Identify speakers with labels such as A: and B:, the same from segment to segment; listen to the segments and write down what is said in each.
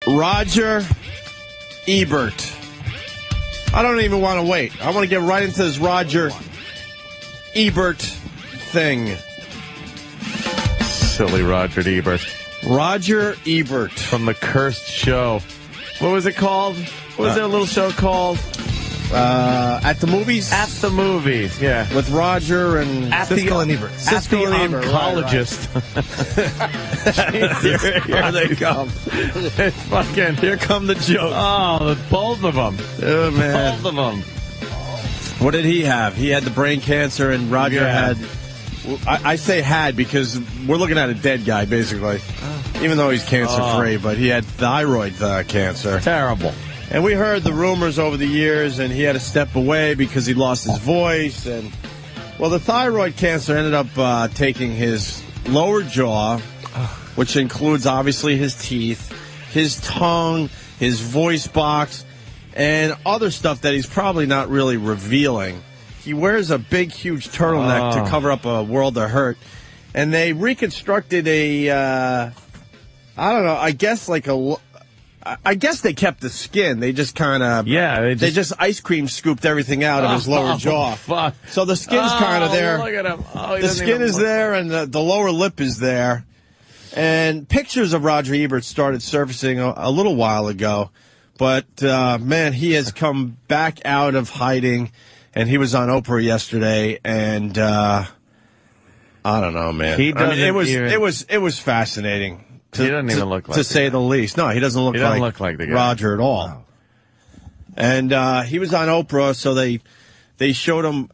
A: Roger Ebert. I don't even want to wait. I want to get right into this Roger Ebert thing.
B: Silly Roger Ebert.
A: Roger Ebert.
B: From The Cursed Show. What was it called? What was their little show called?
A: At the movies?
B: At the movies, yeah.
A: With Roger and
C: Siskel and Ebert.
A: Siskel and Ebert.
B: Oncologist.
A: Here they come.
B: Fucking,
A: here come the jokes.
B: Oh, both of them.
A: Oh, man.
B: Both of them.
A: What did he have? He had the brain cancer, and Roger had... I say had because we're looking at a dead guy, basically. Even though he's cancer-free, but he had thyroid cancer.
B: Terrible.
A: And we heard the rumors over the years, and he had to step away because he lost his voice. And well, the thyroid cancer ended up taking his lower jaw, which includes, obviously, his teeth, his tongue, his voice box, and other stuff that he's probably not really revealing. He wears a big, huge turtleneck to cover up a world of hurt. And they reconstructed I don't know, I guess they kept the skin. They just kind of...
B: Yeah.
A: They just ice cream scooped everything out of his lower jaw.
B: Fuck.
A: So the skin's kind of there.
B: Look at him.
A: The skin is there, and the lower lip is there. And pictures of Roger Ebert started surfacing a little while ago. But, man, he has come back out of hiding. And he was on Oprah yesterday, and I don't know, man. It was fascinating.
B: He doesn't even look like
A: to say the least. No, he doesn't look like
B: the guy.
A: Roger at all. Wow. And he was on Oprah, so they showed him.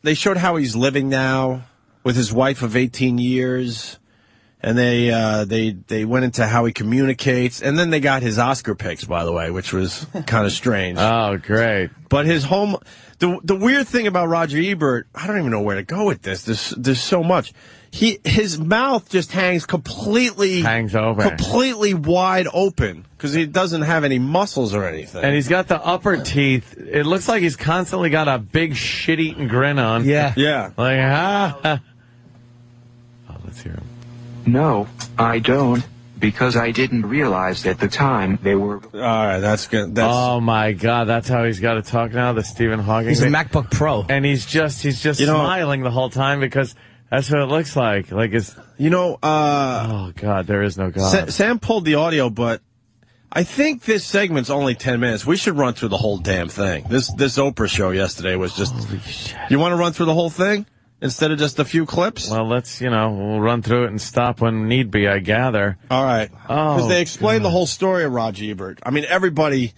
A: They showed how he's living now with his wife of 18 years, and they went into how he communicates, and then they got his Oscar picks, by the way, which was kind of strange.
B: Oh, great!
A: But his home. The weird thing about Roger Ebert, I don't even know where to go with this. There's so much. His mouth just hangs
B: open,
A: completely wide open because he doesn't have any muscles or anything.
B: And he's got the upper teeth. It looks like he's constantly got a big shit-eating grin on.
C: Yeah.
B: Like Oh, let's hear him.
D: No, I don't. Because I didn't realize at the time they were...
A: All right, that's good.
B: Oh, my God. That's how he's got to talk now, the Stephen Hawking
C: He's
B: thing.
C: a MacBook Pro.
B: And he's just smiling the whole time because that's what it looks like. Like it's... oh, God, there is no God.
A: Sam pulled the audio, but I think this segment's only 10 minutes. We should run through the whole damn thing. This Oprah show yesterday was just...
B: Holy shit.
A: You want to run through the whole thing? Instead of just a few clips?
B: Well, we'll run through it and stop when need be, I gather.
A: All right. Because they explained the whole story of Roger Ebert. I mean, everybody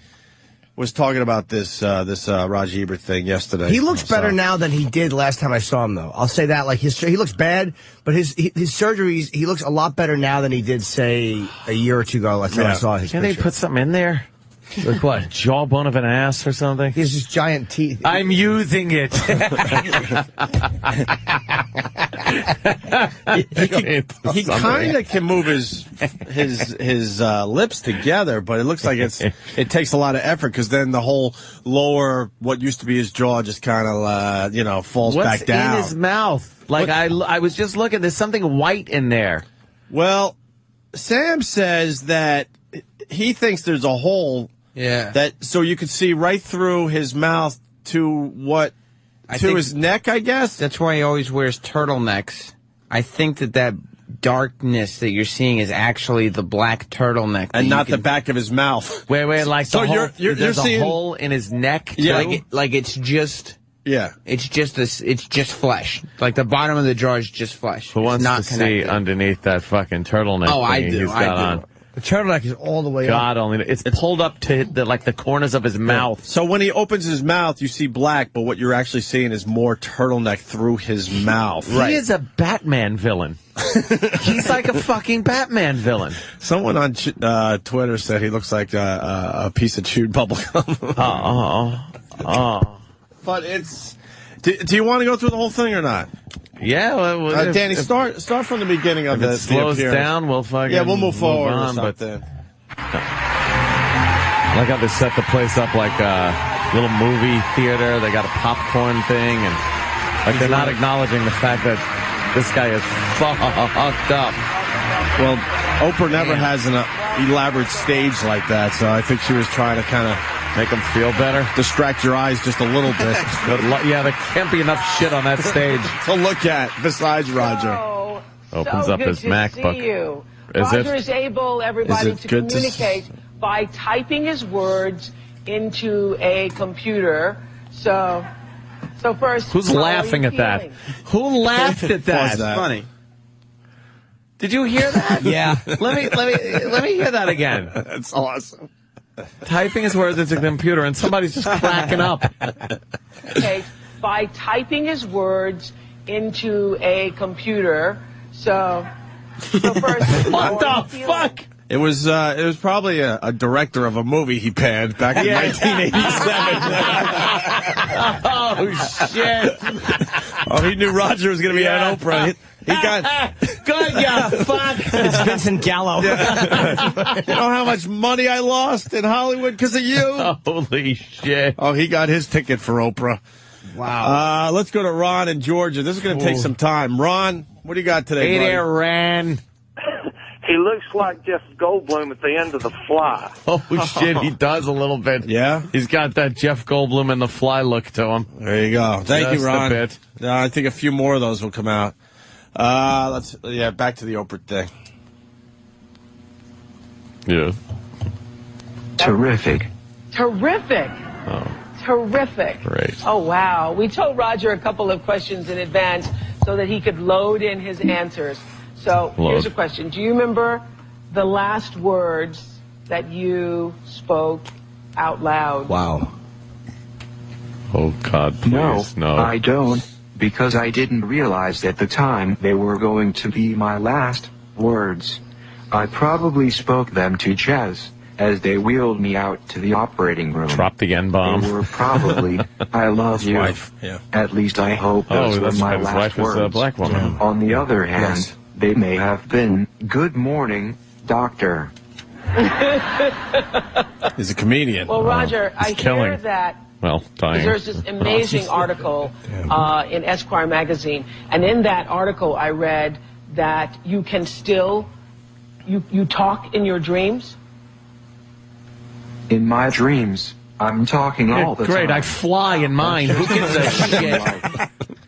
A: was talking about this Roger Ebert thing yesterday.
C: He looks better now than he did last time I saw him, though. I'll say that. Like he looks bad, but his surgeries, he looks a lot better now than he did, say, a year or two ago. Last time I saw his
B: Can't
C: picture.
B: they put something in there?
C: Like what?
B: Jawbone of an ass or something?
C: He has just giant teeth.
B: I'm using it.
A: He kind of can move his lips together, but it looks like it takes a lot of effort because then the whole lower, what used to be his jaw, just kind of falls back down.
B: What's in his mouth? Like I was just looking. There's something white in there.
A: Well, Sam says that he thinks there's a hole.
E: Yeah.
A: So you could see right through his mouth to his neck, I guess?
E: That's why he always wears turtlenecks. I think that darkness that you're seeing is actually the black turtleneck.
A: And not the back of his mouth.
B: Wait, like
A: so
B: there's
A: seeing
B: a hole in his neck?
A: Yeah.
E: Like it's just...
A: Yeah.
E: It's just flesh. Like the bottom of the jaw is just flesh.
B: Who wants
E: not
B: to see underneath that fucking turtleneck thing he's got on?
C: The turtleneck is all the way
B: God
C: up.
B: only. It's pulled up to the corners of his mouth.
A: So when he opens his mouth, you see black, but what you're actually seeing is more turtleneck through his mouth.
B: He is a Batman villain. He's like a fucking Batman villain.
A: Someone on Twitter said he looks like a piece of chewed bubblegum. But it's... Do you want to go through the whole thing or not?
B: Yeah, well,
A: Danny, start from the beginning of
B: if it slows
A: appearance.
B: down, we'll fucking
A: we'll move forward or
B: on,
A: something.
B: I like how they set the place up like a little movie theater. They got a popcorn thing, and like they're not acknowledging the fact that this guy is fucked up.
A: Well, Oprah never has elaborate stage like that, so I think she was trying to kind of
B: Make them feel better.
A: distract your eyes just a little bit.
B: Yeah, there can't be enough shit on that stage.
A: To look at, besides Roger.
F: Oh,
B: Opens
F: so
B: up
F: good
B: his
F: to
B: MacBook.
F: See you.
B: Is
F: Roger
B: it?
F: is able, everybody,
A: Is it
F: to
A: good to
F: communicate by typing his words into a computer. So first,
B: Who's
F: how are
B: laughing
F: you
B: at that?
F: feeling?
B: Who laughed at that?
A: Pause that.
E: Funny.
B: Did you hear that?
C: Yeah.
B: Let me hear that again.
A: That's awesome.
B: Typing his words into the computer and somebody's just cracking up.
F: Okay, by typing his words into a computer. So first,
B: What
F: how are
B: the
F: you feeling?
B: fuck?
A: It was probably a director of a movie he panned back in 1987.
B: Oh, shit.
A: Oh, he knew Roger was going to be on Oprah. He got...
B: Good, you fuck.
C: It's Vincent Gallo.
A: You know how much money I lost in Hollywood because of you?
B: Holy shit.
A: Oh, he got his ticket for Oprah.
C: Wow.
A: Let's go to Ron in Georgia. This is going to take some time. Ron, what do you got today,
B: Hey
A: buddy?
B: there, Ran.
G: He looks like Jeff Goldblum at the end of The Fly.
B: Oh, shit, he does a little bit.
A: Yeah?
B: He's got that Jeff Goldblum and the Fly look to him.
A: There you go. Thank
B: Just
A: you, Ron.
B: a bit.
A: I think a few more of those will come out. Back to the Oprah thing.
B: Yeah.
D: Terrific.
F: Terrific.
B: Oh,
F: Terrific.
B: great.
F: Oh, wow. We told Roger a couple of questions in advance so that he could load in his answers. So here's
B: Load.
F: a question. Do you remember the last words that you spoke out loud?
C: Wow.
B: Oh, God, please.
D: No, I don't, because I didn't realize at the time they were going to be my last words. I probably spoke them to Jez as they wheeled me out to the operating room.
B: Drop the N-bomb.
D: They were probably, I love you.
A: wife, yeah.
D: At least I hope those were
B: that's
D: my
B: right. His
D: last
B: wife is
D: words.
B: a black woman.
D: On the other hand,
A: Yes.
D: they may have been, good morning, doctor.
A: He's a comedian.
F: Well, Roger, I hear
B: killing.
F: that
B: Well, dying.
F: there's this amazing article in Esquire magazine, and in that article I read that you can still, you talk in your dreams?
D: In my dreams, I'm talking all the
B: Great,
D: time.
B: I fly in mine. Who gives a shit?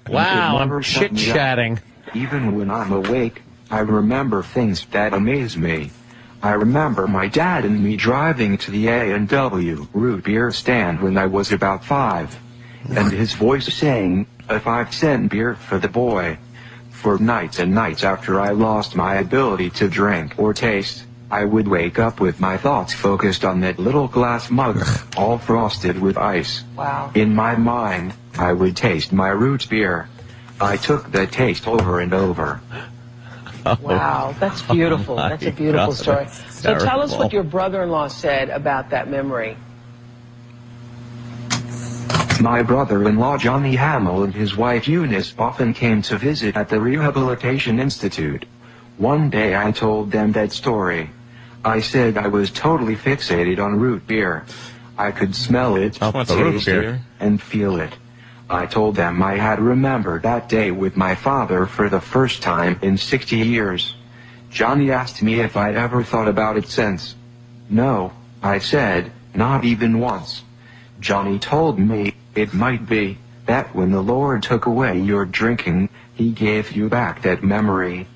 B: Wow, I'm
D: Never shut me up.
B: chit-chatting.
D: Even when I'm awake, I remember things that amaze me. I remember my dad and me driving to the A&W root beer stand when I was about 5, and his voice saying, a 5-cent beer for the boy. For nights and nights after I lost my ability to drink or taste, I would wake up with my thoughts focused on that little glass mug, all frosted with ice.
F: Wow.
D: In my mind, I would taste my root beer. I took that taste over and over.
F: Wow, that's beautiful.
B: my
F: That's a beautiful
B: God,
F: story.
B: that's
F: So tell us
B: terrible.
F: what your brother-in-law said about that memory.
D: My brother-in-law Johnny Hamill and his wife Eunice often came to visit at the Rehabilitation Institute. One day I told them that story. I said I was totally fixated on root beer. I could smell it,
B: What's a root
D: taste
B: beer?
D: it, and feel it. I told them I had remembered that day with my father for the first time in 60 years. Johnny asked me if I'd ever thought about it since. No, I said, not even once. Johnny told me, it might be, that when the Lord took away your drinking, he gave you back that memory.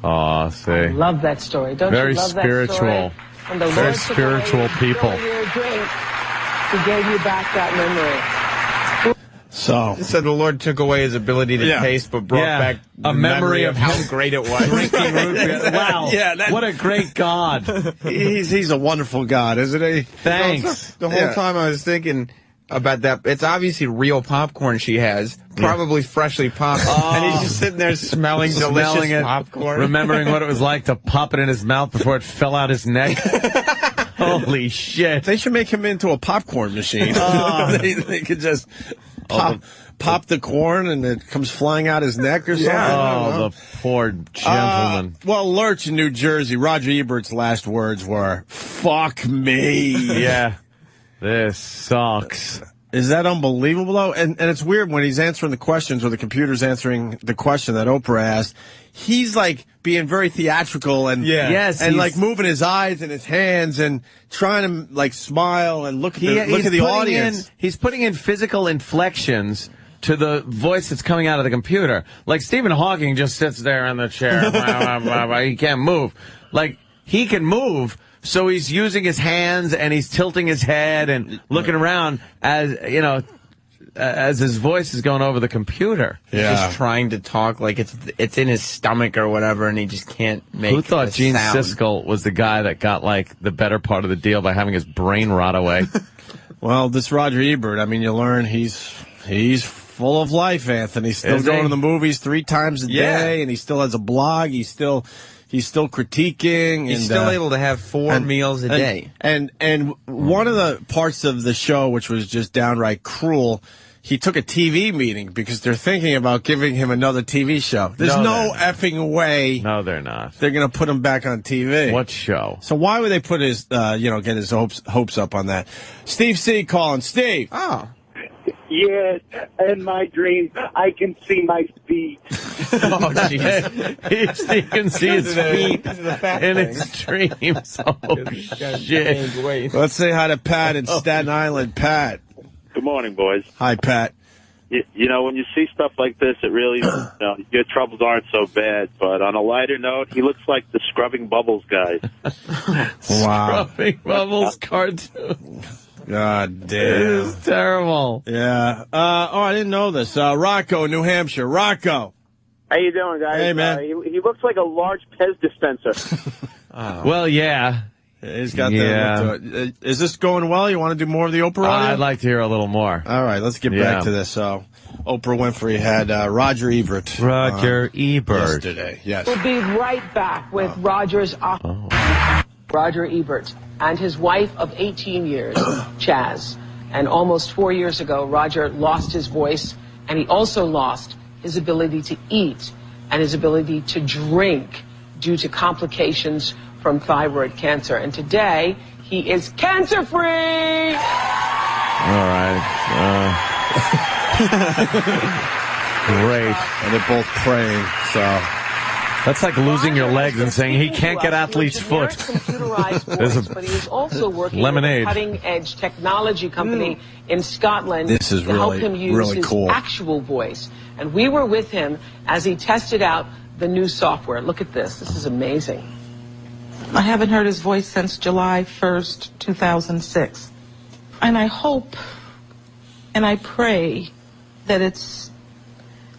B: Aw, see.
F: Love that story. Don't
B: Very
F: you love
B: spiritual.
F: that story? When the
B: Very
F: Lord took
B: spiritual
F: away
B: people.
F: your drink, he gave you back that memory.
A: So,
E: So the Lord took away his ability to
A: Yeah.
E: taste, but brought
B: Yeah.
E: back
B: A memory of
E: how
B: him
E: great it was.
B: Drinking root beer. Wow.
A: Yeah, that-
B: What a great God.
A: he's a wonderful God, isn't he?
B: Thanks.
E: The whole time I was thinking about that. It's obviously real popcorn she has, probably freshly popped, and he's just sitting there smelling delicious
B: Smelling it,
E: popcorn.
B: remembering what it was like to pop it in his mouth before it fell out his neck. Holy shit.
A: They should make him into a popcorn machine. They could just pop the corn and it comes flying out his neck or something. I don't know.
B: Oh, the poor gentleman.
A: Well, Lurch in New Jersey, Roger Ebert's last words were, fuck me.
B: Yeah. This sucks.
A: Is that unbelievable, though? And it's weird when he's answering the questions or the computer's answering the question that Oprah asked. He's like being very theatrical and and like moving his eyes and his hands and trying to like smile and look at the audience.
B: He's putting in physical inflections to the voice that's coming out of the computer. Like Stephen Hawking just sits there in the chair. He can't move. Like he can move. So he's using his hands and he's tilting his head and looking around as, you know, as his voice is going over the computer.
E: He's just trying to talk like it's in his stomach or whatever, and he just can't make.
B: Who thought Gene Siskel was the guy that got like the better part of the deal by having his brain rot away?
A: Well, this Roger Ebert, I mean, you learn he's full of life, Anthony. He's still going to the movies 3 times a day, and he still has a blog. He's still critiquing.
E: He's still able to have 4 meals a day.
A: And one of the parts of the show, which was just downright cruel, he took a TV meeting because they're thinking about giving him another TV show. There's no effing way.
B: No, they're not.
A: They're going to put him back on TV.
B: What show?
A: So why would they put his, get his hopes up on that? Steve C. calling. Steve.
E: Oh.
G: Yeah, in my dreams, I can see my feet.
E: Oh, jeez.
B: He can see his feet in his dreams. Oh, shit.
A: Let's say hi to Pat in Staten Island. Pat.
G: Good morning, boys.
A: Hi, Pat.
G: You know, when you see stuff like this, it really, your troubles aren't so bad. But on a lighter note, he looks like the Scrubbing Bubbles guy.
A: Wow.
B: Scrubbing Bubbles cartoon.
A: God damn.
B: It is terrible.
A: Yeah. I didn't know this. Rocco, New Hampshire. Rocco.
G: How you doing, guys?
A: Hey, man.
G: He looks like a large Pez dispenser.
B: Well, yeah.
A: He's got that look to it. Is this going well? You want to do more of the Oprah audio?
B: I'd like to hear a little more.
A: All right, let's get back to this. So, Oprah Winfrey had Roger Ebert.
B: Roger Ebert.
A: Yesterday, yes.
F: We'll be right back with Roger Ebert and his wife of 18 years, Chaz. And almost 4 years ago, Roger lost his voice, and he also lost his ability to eat and his ability to drink due to complications from thyroid cancer. And today, he is cancer-free!
B: All right. Great.
A: And they're both praying, so...
B: That's like losing your legs and saying he can't get athlete's foot.
F: There's but he is also working with a cutting-edge technology company in Scotland
A: to
F: help him use his
A: cool.
F: actual voice. And we were with him as he tested out the new software. Look at this. This is amazing.
H: I haven't heard his voice since July 1st, 2006. And I hope and I pray that it's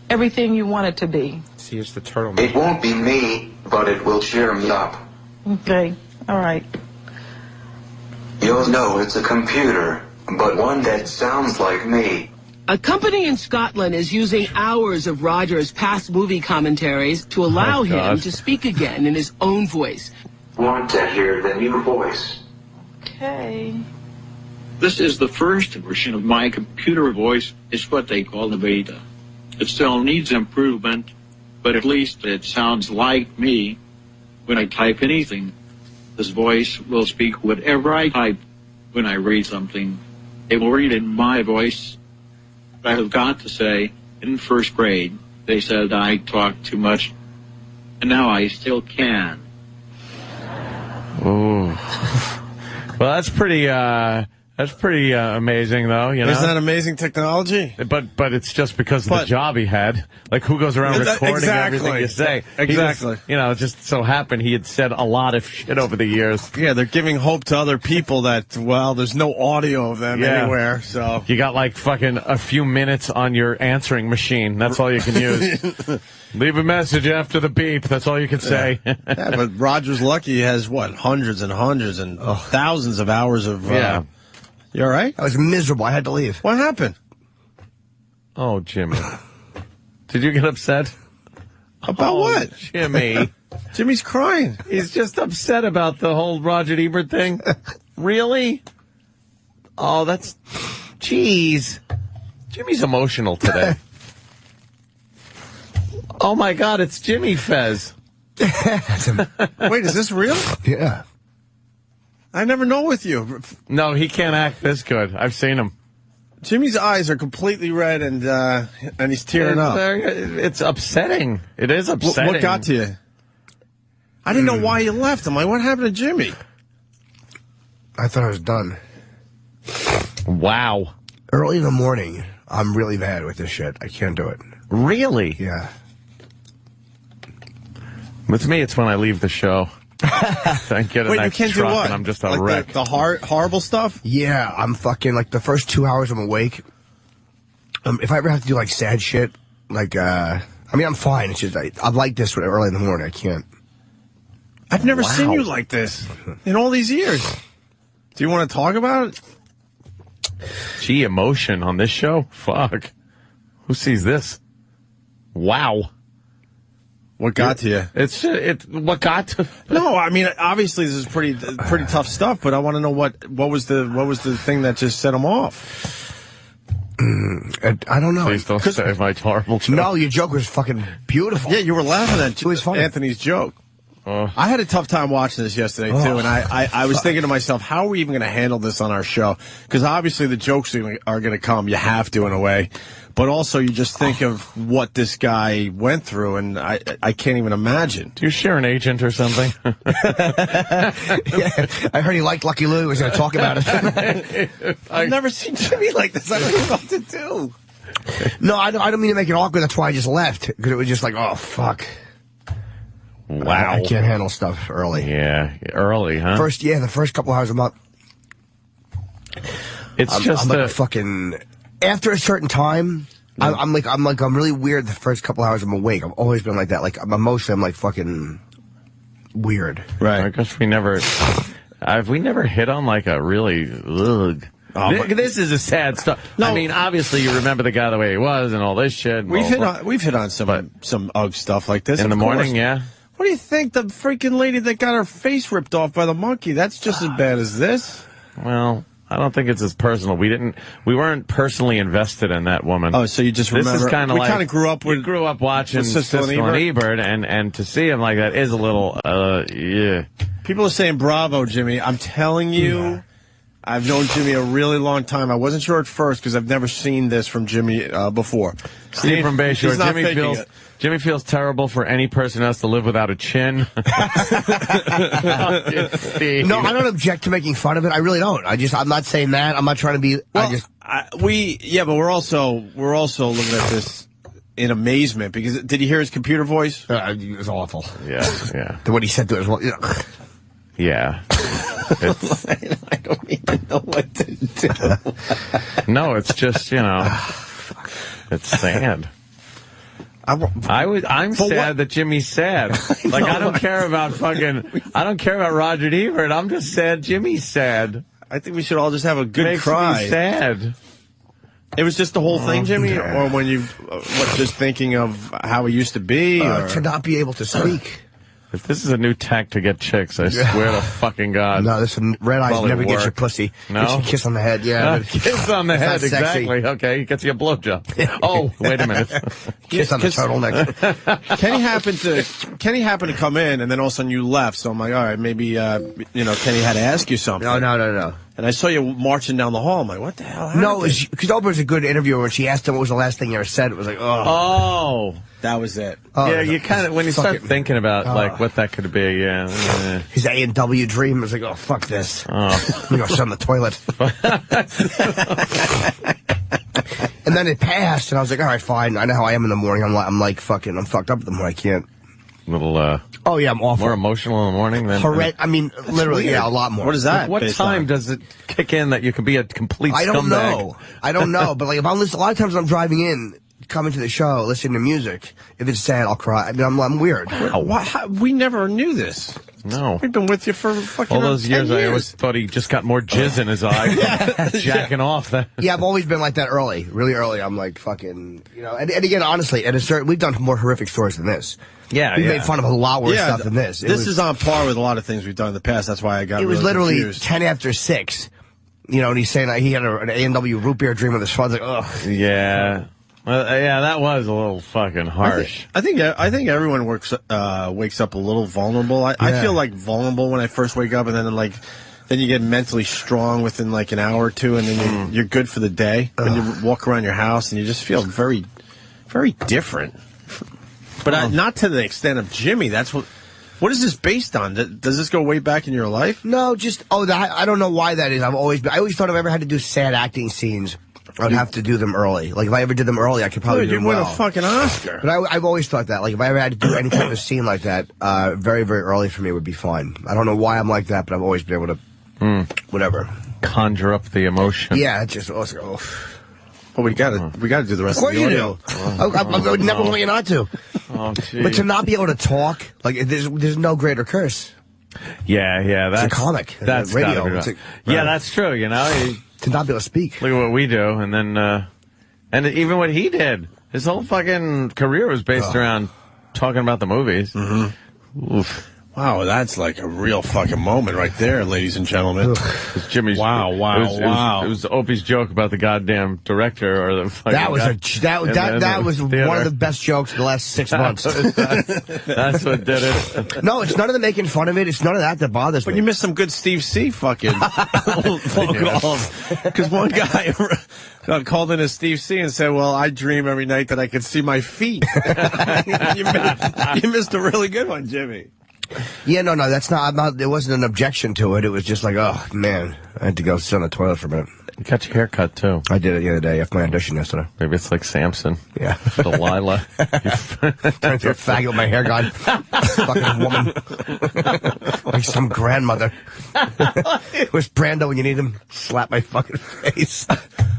H: everything you want it to be.
E: Here's the turtle.
D: It won't be me, but it will cheer me up.
H: Okay, all right.
D: You'll know it's a computer, but one that sounds like me.
F: A company in Scotland is using hours of Roger's past movie commentaries to allow him to speak again in his own voice.
D: Want to hear the new voice?
H: Okay.
I: This is the first version of my computer voice. It's what they call the beta. It still needs improvement, but at least it sounds like me when I type anything. This voice will speak whatever I type when I read something. It will read in my voice. I have got to say, in first grade, they said I talked too much, and now I still can.
B: Ooh. Well, that's pretty amazing, though. You know,
A: isn't that amazing technology?
B: But it's just because of the job he had. Like, who goes around recording everything you say?
A: Exactly.
B: It just so happened he had said a lot of shit over the years.
A: Yeah, they're giving hope to other people that, well, there's no audio of them anywhere. So
B: you got like fucking a few minutes on your answering machine. That's all you can use. Leave a message after the beep. That's all you can say.
A: Yeah, but Roger's lucky. He has hundreds and hundreds and thousands of hours of. You all right?
C: I was miserable. I had to leave.
A: What happened?
B: Oh, Jimmy. Did you get upset?
A: About what?
B: Jimmy.
A: Jimmy's crying.
B: He's just upset about the whole Roger Ebert thing. Really? Oh, that's... Jeez. Jimmy's emotional today. Oh, my God, it's Jimmy Fez.
A: Wait, is this real?
C: Yeah.
A: I never know with you.
B: No, he can't act this good. I've seen him.
A: Jimmy's eyes are completely red, and he's tearing up.
B: It's upsetting. It is upsetting.
A: What got to you? I didn't know why you left. I'm like, what happened to Jimmy?
C: I thought I was done.
B: Wow.
C: Early in the morning, I'm really bad with this shit. I can't do it.
B: Really?
C: Yeah.
B: With me, it's when I leave the show. I get a
A: Wait,
B: nice
A: you can't do
B: truck
A: what?
B: and I'm just a
A: like
B: wreck.
A: The horrible stuff?
C: Yeah, I'm fucking, like, the first 2 hours I'm awake, if I ever have to do, like, sad shit, like, I mean, I'm fine. It's just, I'm like this early in the morning. I can't.
A: I've never seen you like this in all these years. Do you want to talk about it?
B: Gee, emotion on this show? Fuck. Who sees this? Wow.
A: What got to you?
B: What got to?
A: No, I mean, obviously this is pretty tough stuff, but I want to know what was the thing that just set him off?
C: I don't know.
B: Please don't say my horrible joke.
C: No, your joke was fucking beautiful.
A: Yeah, you were laughing at
C: it was funny.
A: Anthony's joke. I had a tough time watching this yesterday, too, and I was thinking to myself, how are we even going to handle this on our show? Because obviously the jokes are going to come. You have to, in a way. But also you just think of what this guy went through, and I can't even imagine.
B: Do you share an agent or something?
C: Yeah, I heard he liked Lucky Lou. He was going to talk about it.
A: I've never seen Jimmy like this. I don't know what to do.
C: No, I don't mean to make it awkward. That's why I just left. Because it was just like, oh, fuck.
B: Wow.
C: I can't handle stuff early.
B: Yeah, early, huh?
C: The first couple hours I'm up. I'm like a fucking... After a certain time, I'm really weird the first couple hours I'm awake. I've always been like that. Like, emotionally, I'm like fucking weird.
B: Right. I guess we never hit on like a really, this is a sad stuff. No, I mean, obviously you remember the guy the way he was and all this shit.
A: We've hit on some UGG stuff like this.
B: In the morning, yeah.
A: What do you think? The freaking lady that got her face ripped off by the monkey, that's just as bad as this.
B: Well, I don't think it's as personal. We weren't personally invested in that woman.
A: Oh, so you just remember.
B: This is kind of like,
A: kind of grew up
B: watching Siskel and Ebert, and to see him like that is a little, yeah.
A: People are saying bravo, Jimmy. I'm telling you, I've known Jimmy a really long time. I wasn't sure at first because I've never seen this from Jimmy before.
B: Steve from Bayshore. Jimmy feels terrible for any person who has to live without a chin.
C: No, I don't object to making fun of it. I really don't. I'm not saying that. I'm not trying to be.
A: Well, but we're also looking at this in amazement because did you hear his computer voice?
C: It was awful.
B: Yeah.
C: What he said to us.
B: Yeah.
A: I don't even know what to do.
B: No, it's just, it's sad. I'm sad that Jimmy's sad. Like, I don't care about Roger Ebert. I'm just sad Jimmy's sad.
A: I think we should all just have a good
B: Makes
A: cry.
B: Me sad.
A: It was just the whole thing, Jimmy? Or when you, just thinking of how he used to be?
C: To not be able to speak.
B: If this is a new tack to get chicks, I swear to fucking God.
C: No, this red eyes never gets your pussy.
B: No?
C: Gets you a kiss on the head, yeah.
B: Kiss on the head, exactly. Okay, he gets you a blowjob. Oh, wait a minute.
C: Kiss on the turtleneck.
A: Kenny happened to come in, and then all of a sudden you left. So I'm like, all right, maybe, Kenny had to ask you something.
C: No.
A: And I saw you marching down the hall. I'm like, what the hell happened?
C: No, because Oprah's a good interviewer. When she asked him what was the last thing you ever said, it was like,
A: oh. That was it.
B: Yeah, you kind of, when you start thinking about, like, what that could be,
C: His A&W dream was like, oh, fuck this. I'm going to sit on the toilet. And then it passed, and I was like, all right, fine. I know how I am in the morning. I'm fucked up in the morning. I can't. Oh, yeah, I'm awful.
B: More emotional in the morning than...
C: I mean, literally, a lot more.
A: What is that?
B: What time does it kick in that you can be a complete scumbag?
C: I don't know. But, like, if I'm listening, a lot of times when I'm driving in, coming to the show, listening to music, if it's sad, I'll cry. I mean, I'm weird.
A: We never knew this.
B: No.
A: We've been with you for fucking
B: all those
A: 10
B: years. I always thought he just got more jizz in his eye. Jacking off.
C: Yeah, I've always been like that early. Really early. I'm like fucking, and again, honestly, we've done more horrific stories than this.
B: Yeah,
C: we made fun of a lot worse stuff than this.
A: This is on par with a lot of things we've done in the past. That's why I got. It was
C: literally
A: confused.
C: 10 after 6. And he's saying he had an A&W root beer dream with his son. Like, ugh.
B: Yeah. Well, yeah, that was a little fucking harsh.
A: I think everyone wakes up a little vulnerable. I feel like vulnerable when I first wake up, and then like then you get mentally strong within like an hour or two, and then you're good for the day. And you walk around your house, and you just feel very, very different. But not to the extent of Jimmy. That's what. What is this based on? Does this go way back in your life?
C: No, just I don't know why that is. I always thought if I ever had to do sad acting scenes, I'd have to do them early. Like if I ever did them early, I could probably do them well.
A: You'd win a fucking Oscar.
C: But I've always thought that. Like if I ever had to do any kind of scene like that, very, very early for me would be fine. I don't know why I'm like that, but I've always been able to, whatever,
B: conjure up the emotion.
C: Yeah, it's just also.
A: Well, we gotta do the rest of the audio.
C: I would never want you not to.
B: Oh,
C: but to not be able to talk, like there's no greater curse.
B: Yeah, that's
C: it's a comic.
B: That's
C: radio.
B: Yeah, that's true. You know,
C: to not be able to speak.
B: Look at what we do, and then and even what he did. His whole fucking career was based around talking about the movies.
A: Mm-hmm. Oof. Wow, that's like a real fucking moment right there, ladies and gentlemen.
B: Jimmy's.
A: Wow.
B: It was Opie's joke about the goddamn director or the fucking
C: that was one of the best jokes of the last 6 months.
B: That's what did it.
C: No, it's none of the making fun of it. It's none of that bothers me.
A: But you missed some good Steve C. fucking phone calls. Because one guy called in as Steve C. and said, "Well, I dream every night that I could see my feet." you missed a really good one, Jimmy.
C: Yeah, no, that's not. There wasn't an objection to it. It was just like, oh man, I had to go sit on the toilet for a minute.
B: You got your hair cut too.
C: I did it the other day after my audition yesterday.
B: Maybe it's like Samson.
C: Yeah,
B: Delilah.
C: Turned into a faggot with my hair gone. Fucking woman, like some grandmother. Where's Brando when you need him? Slap my fucking face.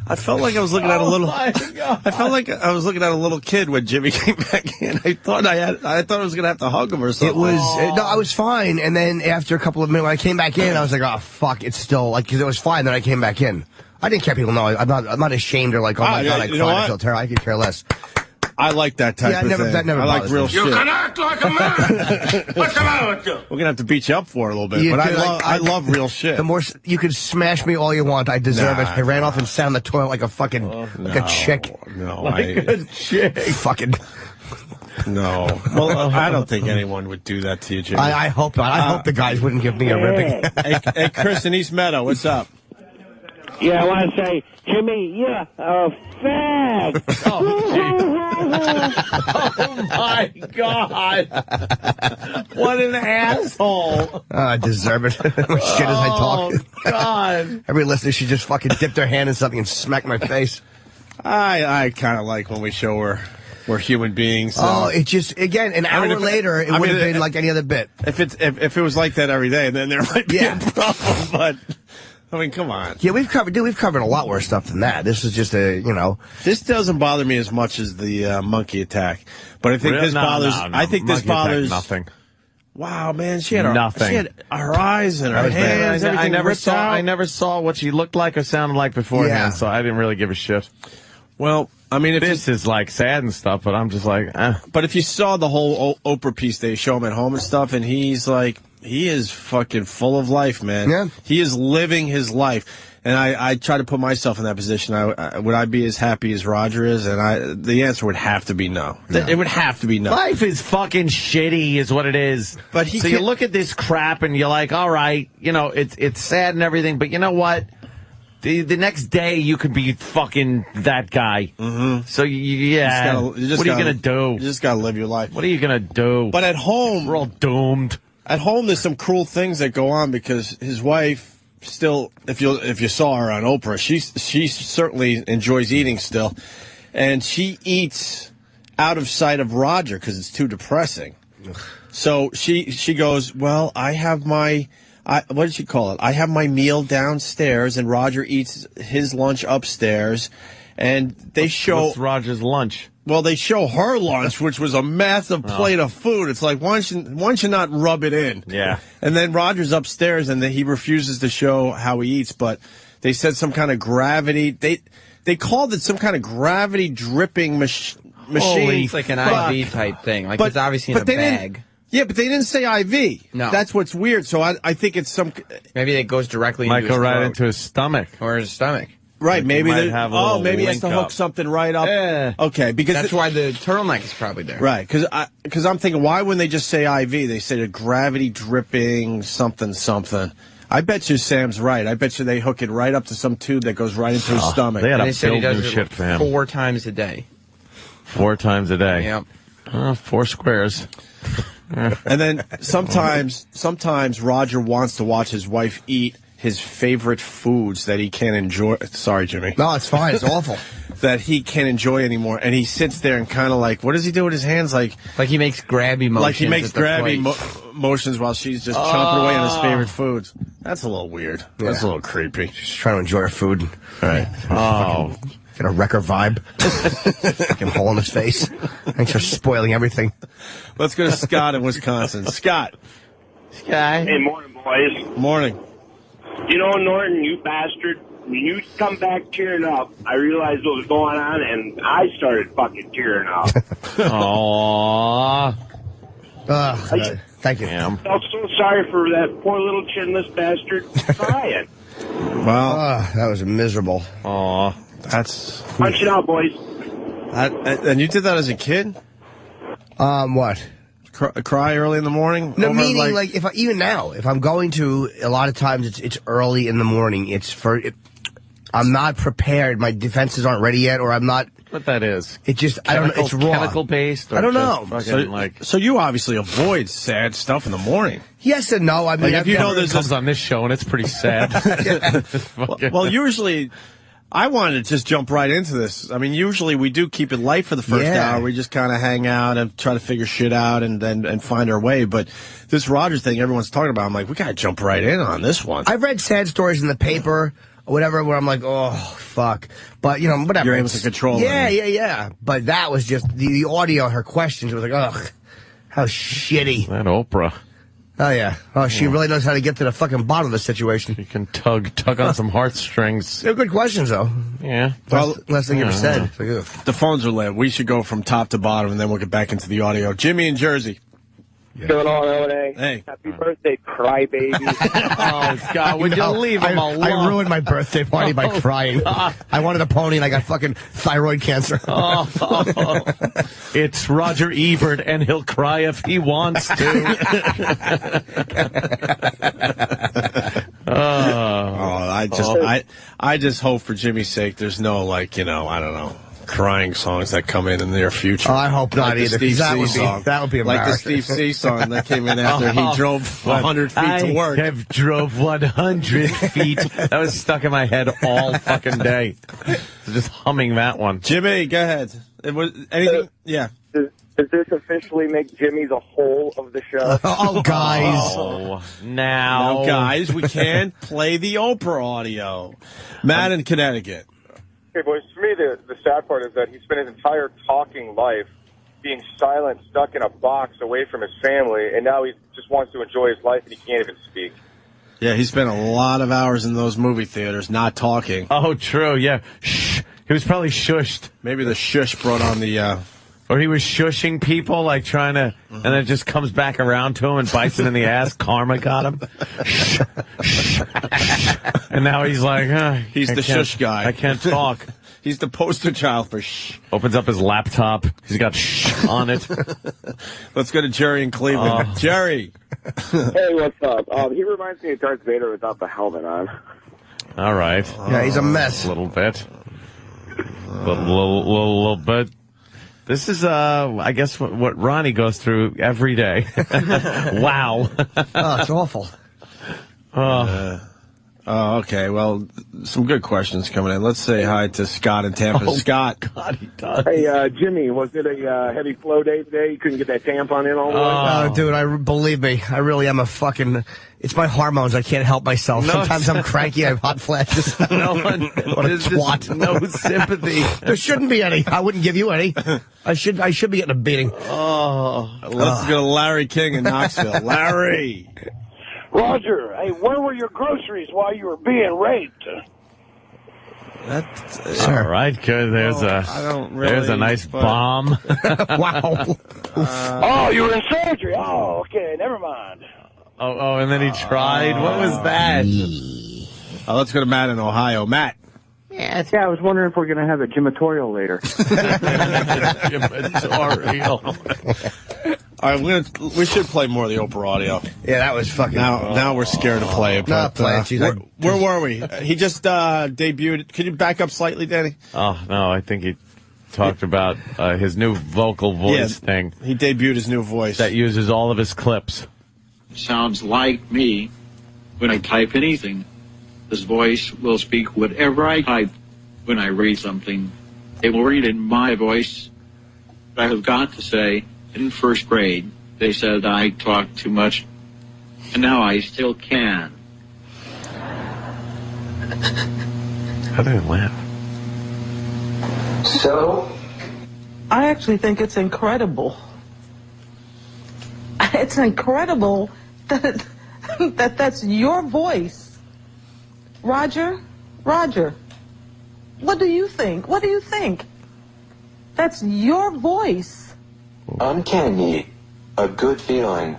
A: I felt like I was looking at a little. I felt like I was looking at a little kid when Jimmy came back in. I thought I was gonna have to hug him or something.
C: It was no, I was fine. And then after a couple of minutes, when I came back in, I was like, oh fuck, it's still like because it was fine. Then I came back in. I didn't care. People know I'm not ashamed or like, oh my god, I cried. I feel terrible. I could care less.
A: I like that type of thing.
C: That never
A: I like real shit.
J: You can act like a man. What's the matter with you?
A: We're gonna have to beat you up for it a little bit, but I love real shit.
C: The more you can smash me all you want, I deserve it. I ran off and sat on the toilet like a fucking a chick.
A: No,
B: a chick.
C: Fucking.
A: No. Well, I don't think anyone would do that to you, Jimmy.
C: I hope not. I hope the guys wouldn't give me a ribbing.
A: Hey, Chris in East Meadow, what's up?
K: Yeah, I want to say, Jimmy, you're a fag.
B: Oh my God. What an asshole.
C: I deserve it. As much shit as I talk.
B: Oh, God.
C: Every listener should just fucking dip their hand in something and smack my face.
A: I kind of like when we show we're human beings. So.
C: Oh, it just, again, an hour later, it would have been like any other bit.
A: If it was like that every day, then there might be a problem, but... I mean, come on.
C: Yeah, we've covered a lot worse stuff than that. This is just
A: This doesn't bother me as much as the monkey attack, but I think this bothers.
B: No.
A: I think this bothers
B: nothing.
A: Wow, man, she had
B: nothing.
A: She had her eyes and her hands.
B: I never saw what she looked like or sounded like beforehand, so I didn't really give a shit.
A: Well, I mean,
B: this is like sad and stuff, but I'm just like, eh.
A: But if you saw the whole Oprah piece, they show him at home and stuff, and he's like. He is fucking full of life, man.
C: Yeah.
A: He is living his life. And I try to put myself in that position. Would I be as happy as Roger is? And the answer would have to be no. It would have to be no.
B: Life is fucking shitty is what it is.
A: But
B: so you look at this crap and you're like, all right, it's sad and everything, but you know what? The next day you could be fucking that guy.
A: Mm-hmm.
B: So what are you going to do?
A: You just got to live your life.
B: What are you going to do?
A: But at home...
B: We're all doomed.
A: At home, there's some cruel things that go on because his wife still, if you saw her on Oprah, she certainly enjoys eating still, and she eats out of sight of Roger because it's too depressing. So she goes, well, I have my, what did she call it? I have my meal downstairs, and Roger eats his lunch upstairs, and they show
B: what's Roger's lunch.
A: Well, they show her lunch, which was a massive plate of food. It's like, why don't you not rub it in?
B: Yeah.
A: And then Roger's upstairs, and he refuses to show how he eats, but they said some kind of gravity. They called it some kind of gravity dripping machine.
E: It's like an IV type thing. Like it's obviously in a bag.
A: Yeah, but they didn't say IV.
E: No.
A: That's what's weird. So I think it's some...
E: Maybe it goes directly into his
B: go right
E: throat.
B: into his stomach.
E: Or his stomach.
A: Right, maybe
B: maybe he has
A: to hook something right up.
B: Yeah.
A: Okay, because
E: that's why the turtleneck is probably there.
A: Right, because I'm thinking, why wouldn't they just say IV? They say a gravity dripping something. I bet you Sam's right. I bet you they hook it right up to some tube that goes right into his stomach.
B: They had
E: And
B: a
E: they said he
B: build
E: does
B: new
E: it
B: shit for him.
E: 4 times a day.
B: 4 times a day.
E: Yep.
B: 4 squares.
A: And then sometimes Roger wants to watch his wife eat his favorite foods that he can't enjoy. Sorry, Jimmy.
C: No, it's fine. It's awful.
A: That he can't enjoy anymore. And he sits there and kind of like, what does he do with his hands? Like
E: he makes grabby motions.
A: Like he makes
E: at the
A: grabby
E: plate.
A: motions while she's just chomping away on his favorite foods. That's a little weird.
C: Yeah.
A: That's a little creepy.
C: Just trying to enjoy her food.
A: Right.
C: Oh. Get a wrecker vibe. Fucking hole in his face. Thanks for spoiling everything.
A: Let's go to Scott in Wisconsin. Scott.
K: Hey, morning, boys.
A: Morning.
K: You know, Norton, you bastard, when you come back tearing up, I realized what was going on, and I started fucking tearing up.
B: Aww.
C: Thank you.
K: I felt so sorry for that poor little chinless bastard crying.
A: Wow.
C: That was miserable.
A: Aw. That's...
K: Punch it out, boys.
A: And you did that as a kid?
C: What?
A: Cry early in the morning?
C: No, meaning like if even now, if I'm going to, a lot of times it's early in the morning. I'm not prepared. My defenses aren't ready yet, or I'm not.
B: What that is?
C: It just I don't know. It's raw.
B: Chemical based.
C: I don't know.
A: So you obviously avoid sad stuff in the morning.
C: Yes and no. I mean,
A: if you know
B: this comes on this show and it's pretty sad.
A: Well, usually. I wanted to just jump right into this. I mean, usually we do keep it light for the first hour. We just kind of hang out and try to figure shit out and find our way. But this Rogers thing everyone's talking about, I'm like, we got to jump right in on this one.
C: I've read sad stories in the paper or whatever where I'm like, oh, fuck. But, you know, whatever.
A: You're able to control it.
C: Yeah. But that was just the audio, her questions, was like, ugh, how shitty.
B: That Oprah.
C: Oh, yeah. Oh, she really knows how to get to the fucking bottom of the situation.
B: You can tug on some heartstrings.
C: They're good questions, though.
B: Yeah.
C: Last thing you ever said. It's like, ugh.
A: The phones are lit. We should go from top to bottom, and then we'll get back into the audio. Jimmy in Jersey.
K: What's going on, O&A?
A: Hey.
K: Happy birthday, crybaby.
B: Oh, God, would you leave him alone?
C: I ruined my birthday party by crying. I wanted a pony, and I got fucking thyroid cancer.
B: It's Roger Ebert, and he'll cry if he wants to.
A: I just hope for Jimmy's sake there's no, like, you know, I don't know, crying songs that come in the near future.
C: Oh, I hope not
A: like
C: either. That would be embarrassing.
A: Like the Steve C song that came in after he drove 100 feet to work.
B: I have drove 100 feet. That was stuck in my head all fucking day. Just humming that one.
A: Jimmy, go ahead. It was anything? Yeah.
K: Does this officially make Jimmy the whole of the show?
C: Oh, guys.
B: Oh, now,
A: guys, we can't play the Oprah audio. Matt in Connecticut.
L: Hey, boys, for me, the sad part is that he spent his entire talking life being silent, stuck in a box away from his family, and now he just wants to enjoy his life and he can't even speak.
A: Yeah, he spent a lot of hours in those movie theaters not talking.
B: Oh, true, yeah. Shh. He was probably shushed.
A: Maybe the shush brought on the...
B: Or he was shushing people, like trying to... And then it just comes back around to him and bites him in the ass. Karma got him. Shh. Shh. And now he's like...
A: he's the shush guy.
B: I can't talk.
A: He's the poster child for shh.
B: Opens up his laptop. He's got shh on it.
A: Let's go to Jerry in Cleveland. Jerry.
L: Hey, what's up? He reminds me of Darth Vader without the helmet on.
B: All right.
C: Yeah, he's a mess.
B: A little bit. Little bit. This is, I guess, what Ronnie goes through every day. Wow.
C: Oh, it's awful.
A: Okay. Well, some good questions coming in. Let's say hi to Scott in Tampa. Scott.
B: God, he does.
L: Hey, Jimmy, was it a heavy flow day today? You couldn't get that tampon in all the way?
C: Oh, dude, believe me, I really am a fucking... It's my hormones. I can't help myself.
B: No,
C: sometimes I'm cranky. I have hot flashes.
B: No one...
C: What a twat.
B: No sympathy.
C: There shouldn't be any. I wouldn't give you any. I should be getting a beating.
A: Let's go to Larry King in Knoxville. Larry.
J: Roger, hey, where were your groceries while you were being raped?
B: All right, good. There's there's a nice bomb.
C: Wow.
J: Oh, you were in surgery. Oh, okay, never mind.
B: Oh, and then he tried. What was that?
A: Let's go to Matt in Ohio. Matt.
K: Yeah, I was wondering if we're going to have a gymatorial later.
A: All right, we should play more of the Oprah audio.
C: Yeah, that was fucking...
A: Now we're scared to play it.
C: Not play it. She's like,
A: where were we? He just debuted. Could you back up slightly, Danny?
B: Oh, no, I think he talked about his new vocal voice thing.
A: He debuted his new voice.
B: That uses all of his clips.
I: Sounds like me when I type anything. This voice will speak whatever I type when I read something. It will read in my voice. But I have got to say, in first grade, they said I talked too much, and now I still can.
B: How do they laugh?
F: So?
H: I actually think it's incredible. It's incredible that that's your voice. Roger, what do you think? What do you think? That's your voice.
D: Uncanny. A good feeling.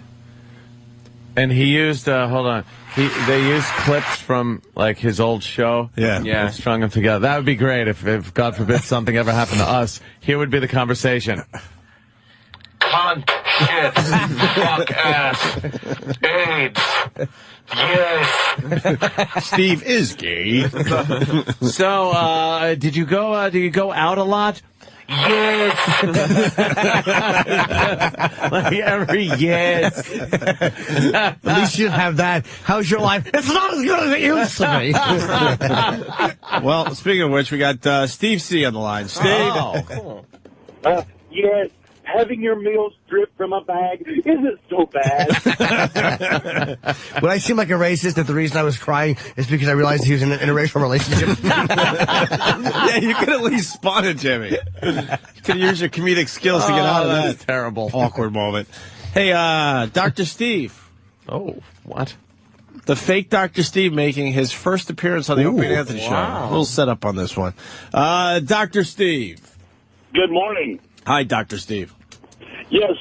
B: And he used, hold on, they used clips from, like, his old show.
A: Yeah.
B: And strung them together. That would be great if, God forbid, something ever happened to us. Here would be the conversation.
M: Cunt, shit, fuck ass, AIDS, yes.
A: Steve is gay.
B: So, did you go out a lot?
M: Yes.
B: Like every yes.
C: At least you have that. How's your life? It's not as good as it used to be.
A: Well, speaking of which, we got Steve C on the line. Steve.
B: Oh, cool.
J: Yes. Having your meals drip from a bag isn't so bad.
C: Would I seem like a racist if the reason I was crying is because I realized he was in an interracial relationship?
A: Yeah, you could at least spot it, Jimmy. You could use your comedic skills to get out of that
B: terrible
A: awkward moment. Hey, Dr. Steve.
B: Oh, what?
A: The fake Dr. Steve making his first appearance on the Opie and Anthony show. A little setup on this one. Dr. Steve.
J: Good morning.
A: Hi, Dr. Steve.
J: Yes,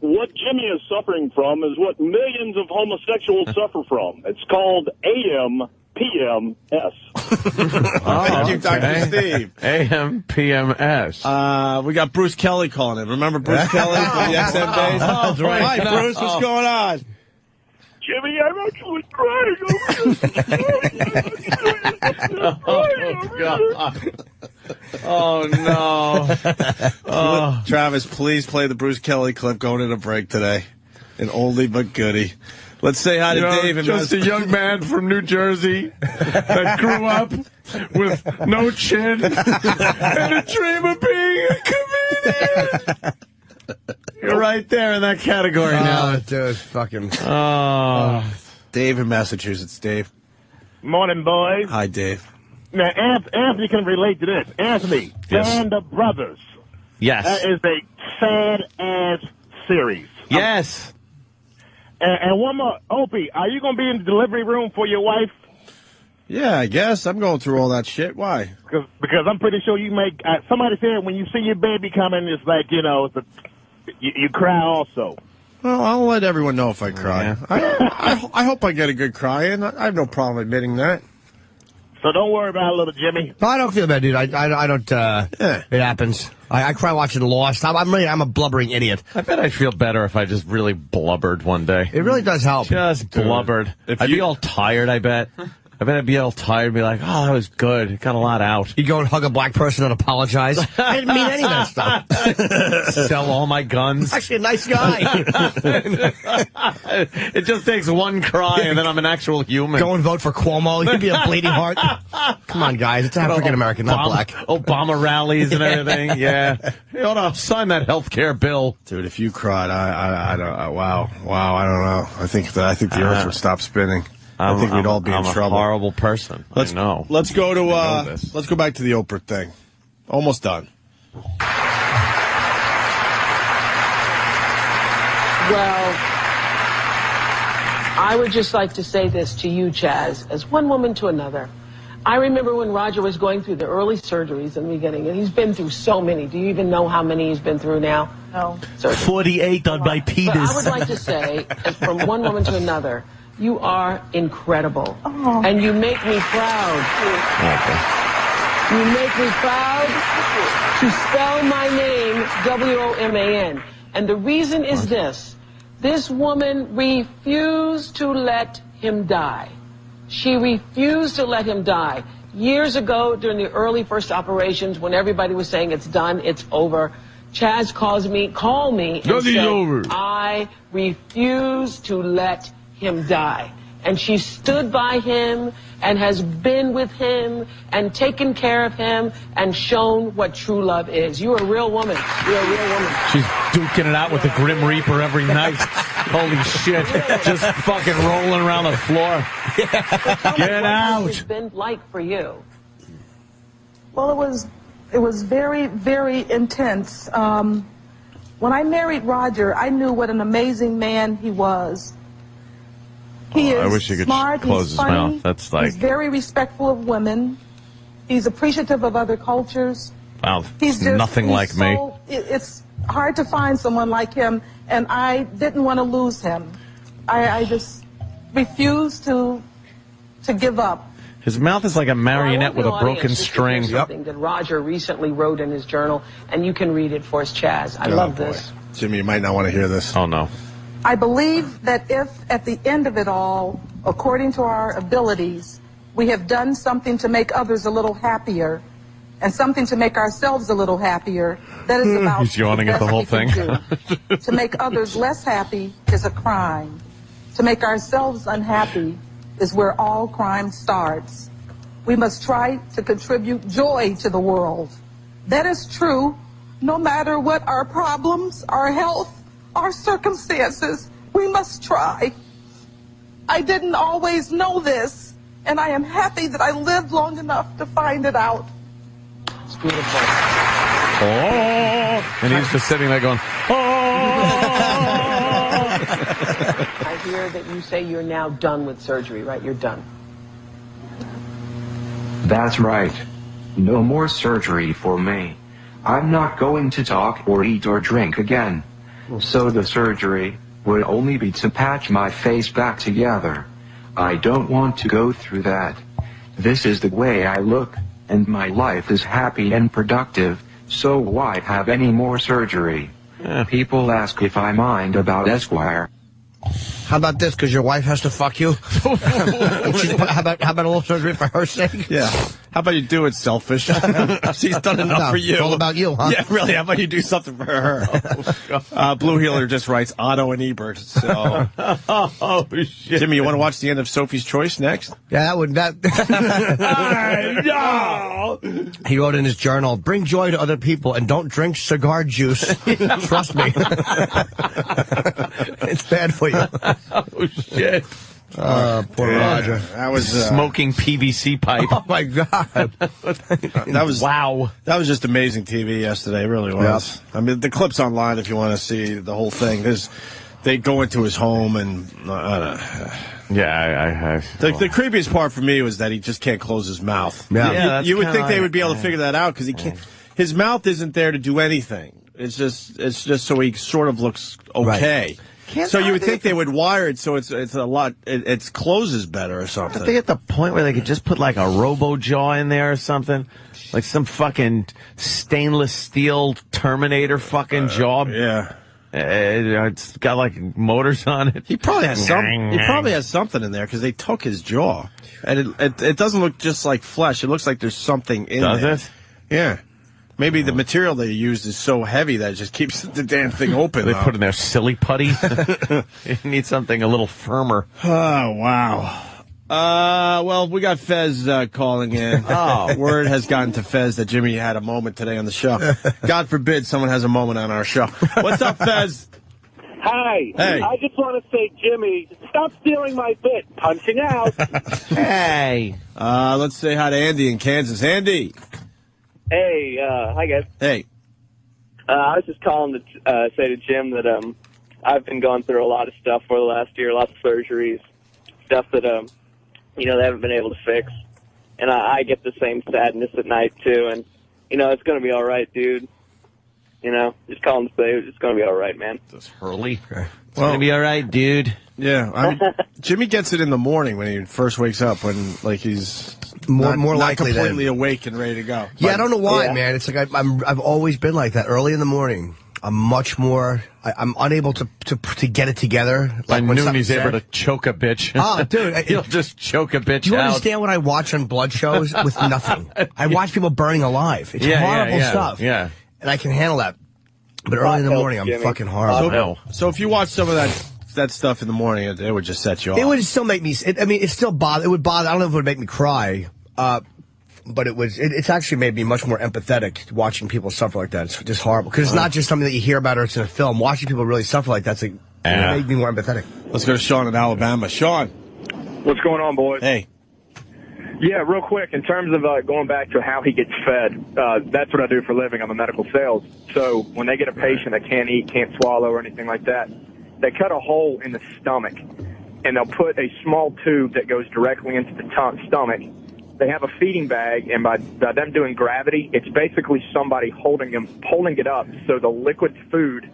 J: what Jimmy is suffering from is what millions of homosexuals suffer from. It's called AMPMS.
A: Thank you, Dr. Steve.
B: AMPMS.
A: We got Bruce Kelly calling in. Remember Bruce Kelly from the XM days?
C: That's right.
A: Hi, Bruce. What's going on?
J: Jimmy, I'm actually crying over
B: God. Oh, no.
A: Travis, please play the Bruce Kelly clip going in a break today. An oldie but goodie. Let's say hi to Dave.
B: Just a young man from New Jersey that grew up with no chin and a dream of being a comedian. You're right there in that category now.
C: Dude, fucking...
A: Dave in Massachusetts. Dave.
J: Morning, boys.
A: Hi, Dave.
J: Now, Anthony can relate to this. Anthony, Band of Brothers.
B: Yes.
J: That is a sad-ass series.
B: Yes.
J: And one more. Opie, are you going to be in the delivery room for your wife?
A: Yeah, I guess. I'm going through all that shit. Why?
J: Because I'm pretty sure you make... somebody said when you see your baby coming, it's like, you know, you cry also.
A: Well, I'll let everyone know if I cry. Yeah. I hope I get a good cry in. I have no problem admitting that.
J: So don't worry about little Jimmy.
C: No, I don't feel bad, dude. I don't, it happens. I cry watching Lost. I'm a blubbering idiot.
B: I bet I'd feel better if I just really blubbered one day.
C: It really does help.
B: Just blubbered. I'd be all tired, I bet. I bet I'd be all tired and be like, oh, that was good. It got a lot out.
C: You go and hug a black person and apologize. I didn't mean any of that stuff.
B: Sell all my guns.
C: Actually, a nice guy.
B: It just takes one cry and then I'm an actual human.
C: Go and vote for Cuomo. You'd be a bleeding heart. Come on, guys. It's African-American, not black.
B: Obama rallies and everything. Yeah. You ought to sign that health care bill.
A: Dude, if you cried, I don't, wow, I don't know. I think the earth would stop spinning. I think we'd all be in trouble.
B: I'm a horrible person. I know.
A: Let's go to let's go back to the Oprah thing. Almost done.
F: Well, I would just like to say this to you, Chaz, as one woman to another. I remember when Roger was going through the early surgeries in the beginning, and he's been through so many. Do you even know how many he's been through now?
H: No.
C: 48 on my penis.
F: But I would like to say, from one woman to another, you are incredible. Oh. And you make me proud. You make me proud to spell my name, W-O-M-A-N. And the reason is this. This woman refused to let him die. She refused to let him die. Years ago, during the early first operations, when everybody was saying it's done, it's over, Chaz called me and said,
B: over.
F: I refuse to let him die. And she stood by him and has been with him and taken care of him and shown what true love is. You're a real woman. You're a real woman.
B: She's duking it out with the Grim Reaper every night. Holy shit. Just fucking rolling around the floor. Get out.
F: What's it been like for you?
H: Well, it was very, very intense. When I married Roger, I knew what an amazing man he was. He is
B: I wish he could
H: smart,
B: close
H: he's
B: his
H: funny,
B: mouth. That's like,
H: he's very respectful of women. He's appreciative of other cultures.
B: wow,
H: He's just,
B: nothing like me.
H: It's hard to find someone like him, and I didn't want to lose him. I just refused to give up.
B: His mouth is like a marionette with a broken string.
F: Something that Roger recently wrote in his journal, and you can read it for us, Chaz. I love this.
A: Jimmy, you might not want to hear this.
B: Oh, no.
H: I believe that if, at the end of it all, according to our abilities, we have done something to make others a little happier and something to make ourselves a little happier, that is about
B: He's yawning at the whole thing.
H: To make others less happy is a crime. To make ourselves unhappy is where all crime starts. We must try to contribute joy to the world. That is true no matter what our problems, our health, our circumstances. We must try. I didn't always know this, and I am happy that I lived long enough to find it out.
F: It's beautiful.
B: Oh, and he's just sitting there going, oh.
F: I hear that you say you're now done with surgery, right? You're done.
D: That's right. No more surgery for me. I'm not going to talk or eat or drink again. So the surgery would only be to patch my face back together. I don't want to go through that. This is the way I look, and my life is happy and productive, so why have any more surgery? People ask if I mind about Esquire.
C: How about this? Because your wife has to fuck you. how about a little surgery for her sake?
A: Yeah. How about you do it, selfish? She's done enough for you.
C: It's all about you, huh?
A: Yeah, really. How about you do something for her? Blue Healer just writes Otto and Ebert. So,
B: oh shit!
A: Jimmy, you want to watch the end of Sophie's Choice next?
C: Yeah, that.
B: No.
C: He wrote in his journal, "Bring joy to other people and don't drink cigar juice." Trust me, it's bad for you.
B: Oh shit!
C: Poor Roger.
A: That was
B: smoking PVC pipe.
C: Oh my god!
A: That was
B: wow.
A: That was just amazing TV yesterday. It really was. Yep. I mean, the clip's online if you want to see the whole thing. They go into his home and
B: yeah,
A: the creepiest part for me was that he just can't close his mouth.
C: Yeah,
A: you would think they would be able to figure that out because he can't. His mouth isn't there to do anything. It's just so he sort of looks okay.
B: Right.
A: So you would think they would wire it so it's a lot. It closes better or something.
B: If they get the point where they could just put like a robo jaw in there or something, like some fucking stainless steel Terminator fucking jaw.
A: Yeah.
B: It's got like motors on it.
A: He probably has something in there because they took his jaw, and it doesn't look just like flesh. It looks like there's something in there.
B: Does it?
A: Yeah. Maybe the material they used is so heavy that it just keeps the damn thing open.
B: They put in there silly putty. You need something a little firmer.
A: Oh wow. Well, we got Fez calling in.
B: Oh.
A: Word has gotten to Fez that Jimmy had a moment today on the show. God forbid someone has a moment on our show. What's up, Fez?
J: Hi.
A: Hey.
J: I just want to say, Jimmy, stop stealing my bit. Punching out.
B: Hey.
A: Let's say hi to Andy in Kansas. Andy.
N: Hey, hi guys.
A: Hey.
N: I was just calling to say to Jim that I've been going through a lot of stuff for the last year, lots of surgeries, stuff that they haven't been able to fix, and I get the same sadness at night too. And it's gonna be all right, dude. Just calling to say it's gonna be all right, man.
B: This Hurley. It's gonna be all right, dude.
A: Yeah, I mean, Jimmy gets it in the morning when he first wakes up, when like he's
C: more
A: not
C: likely
A: completely awake and ready to go.
C: Yeah, I don't know why, man. It's like I've always been like that early in the morning. I'm much more. I'm unable to get it together.
B: By
C: when
B: noon, he's
C: something's
B: able
C: said.
B: to choke a bitch.
C: Oh, dude.
B: He'll just choke a bitch
C: Do you
B: out.
C: understand what I watch on blood shows with nothing? I watch people burning alive. It's horrible stuff.
B: Yeah.
C: And I can handle that. But early in the morning, I'm fucking horrible.
A: So if you watch some of that stuff in the morning, it would just set you off.
C: It would still make me. It still bother. It would bother. I don't know if it would make me cry. But it's actually made me much more empathetic watching people suffer like that. It's just horrible. Because it's not just something that you hear about or it's in a film. Watching people really suffer like that's it made me more empathetic.
A: Let's go to Sean in Alabama. Sean.
O: What's going on, boys?
A: Hey.
O: Yeah, real quick, in terms of going back to how he gets fed, that's what I do for a living. I'm a medical sales. So when they get a patient that can't eat, can't swallow, or anything like that, they cut a hole in the stomach, and they'll put a small tube that goes directly into the stomach. They have a feeding bag, and by them doing gravity, it's basically somebody holding it up so the liquid food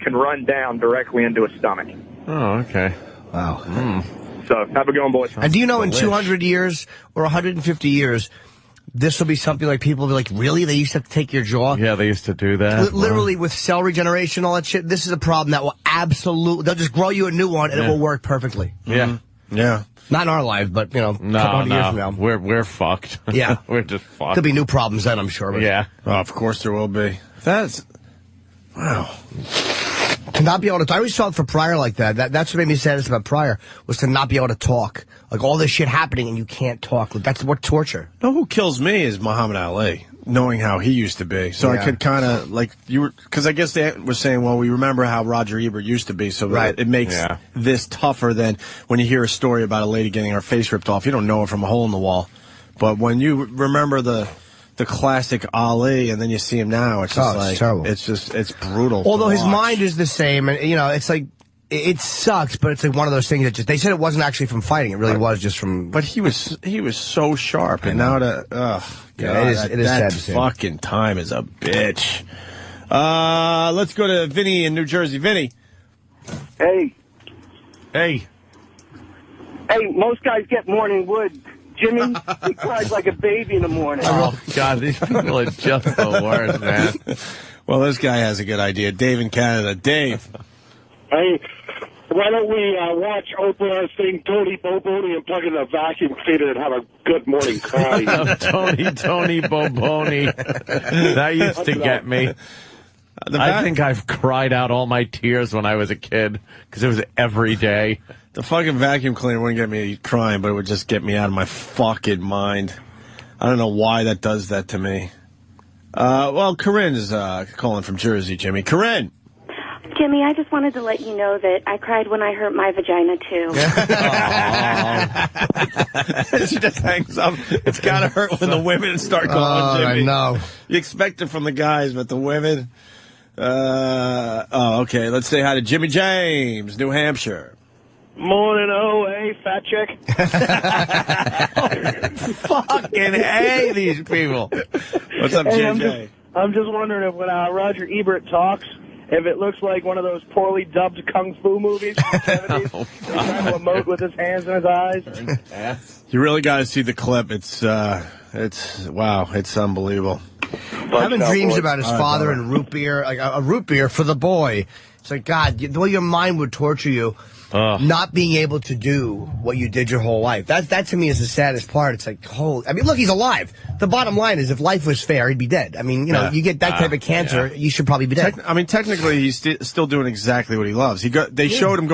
O: can run down directly into a stomach.
B: Oh, okay.
C: Wow.
O: So, have a good one, boys.
C: And do you know in 200 years or 150 years, this will be something like people will be like, really? They used to have to take your jaw?
B: Yeah, they used to do that.
C: Literally with cell regeneration, all that shit, this is a problem that will absolutely, they'll just grow you a new one and it will work perfectly.
B: Yeah.
A: Yeah.
C: Not in our life, but, a couple hundred years from now.
B: We're fucked.
C: Yeah.
B: We're just fucked.
C: There'll be new problems then, I'm sure. But
B: Yeah.
A: Oh, of course there will be. Wow.
C: To not be able to, I always felt for Pryor like that. That's what made me saddest about Pryor, was to not be able to talk. Like all this shit happening and you can't talk. Like, that's what torture.
A: You know who kills me is Muhammad Ali, knowing how he used to be. So I could kind of, because I guess they were saying, well, we remember how Roger Ebert used to be, so it makes this tougher than when you hear a story about a lady getting her face ripped off. You don't know it from a hole in the wall. But when you remember the classic Ali, and then you see him now, it's just
C: it's terrible.
A: It's brutal.
C: Although
A: to
C: his
A: watch.
C: mind is the same, and it's like, it sucks, but it's like one of those things that just, they said it wasn't actually from fighting, it really was just from.
A: But he was so sharp, and now it is sad to see. Fucking time is a bitch. Let's go to Vinny in New Jersey. Vinny.
K: Hey.
B: Hey.
K: Hey, most guys get morning wood. Jimmy, he cries like a baby in the morning.
B: Oh, God, these people are just the worst, man.
A: Well, this guy has a good idea. Dave in Canada. Dave.
J: Hey, why don't we watch Oprah sing Tony Boboni and plug in a vacuum cleaner and have a good morning cry?
B: Tony Boboni. That used to get me. I think I've cried out all my tears when I was a kid, because it was every day.
A: The fucking vacuum cleaner wouldn't get me crying, but it would just get me out of my fucking mind. I don't know why that does that to me. Well, Corinne is calling from Jersey, Jimmy. Corinne!
P: Jimmy, I just wanted to let you know that I cried when I hurt my vagina, too.
A: She just hangs up. It's got to hurt when the women start calling, Jimmy.
C: I know.
A: You expect it from the guys, but the women... okay. Let's say hi to Jimmy James, New Hampshire.
J: Morning, hey, fat chick.
B: Fucking A, these people.
A: What's up, JJ?
K: I'm just wondering if when Roger Ebert talks, if it looks like one of those poorly dubbed kung fu movies from the 70s. He's trying to emote with his hands and his eyes.
A: You really got to see the clip. It's wow. It's unbelievable.
C: Having dreams about his father and root beer, like a root beer for the boy. It's like, God, the way your mind would torture you, not being able to do what you did your whole life. That to me is the saddest part. It's like, holy, I mean, look, he's alive. The bottom line is, if life was fair, he'd be dead. I mean, you get that type of cancer, you should probably be dead.
A: Technically, he's still doing exactly what he loves. They showed him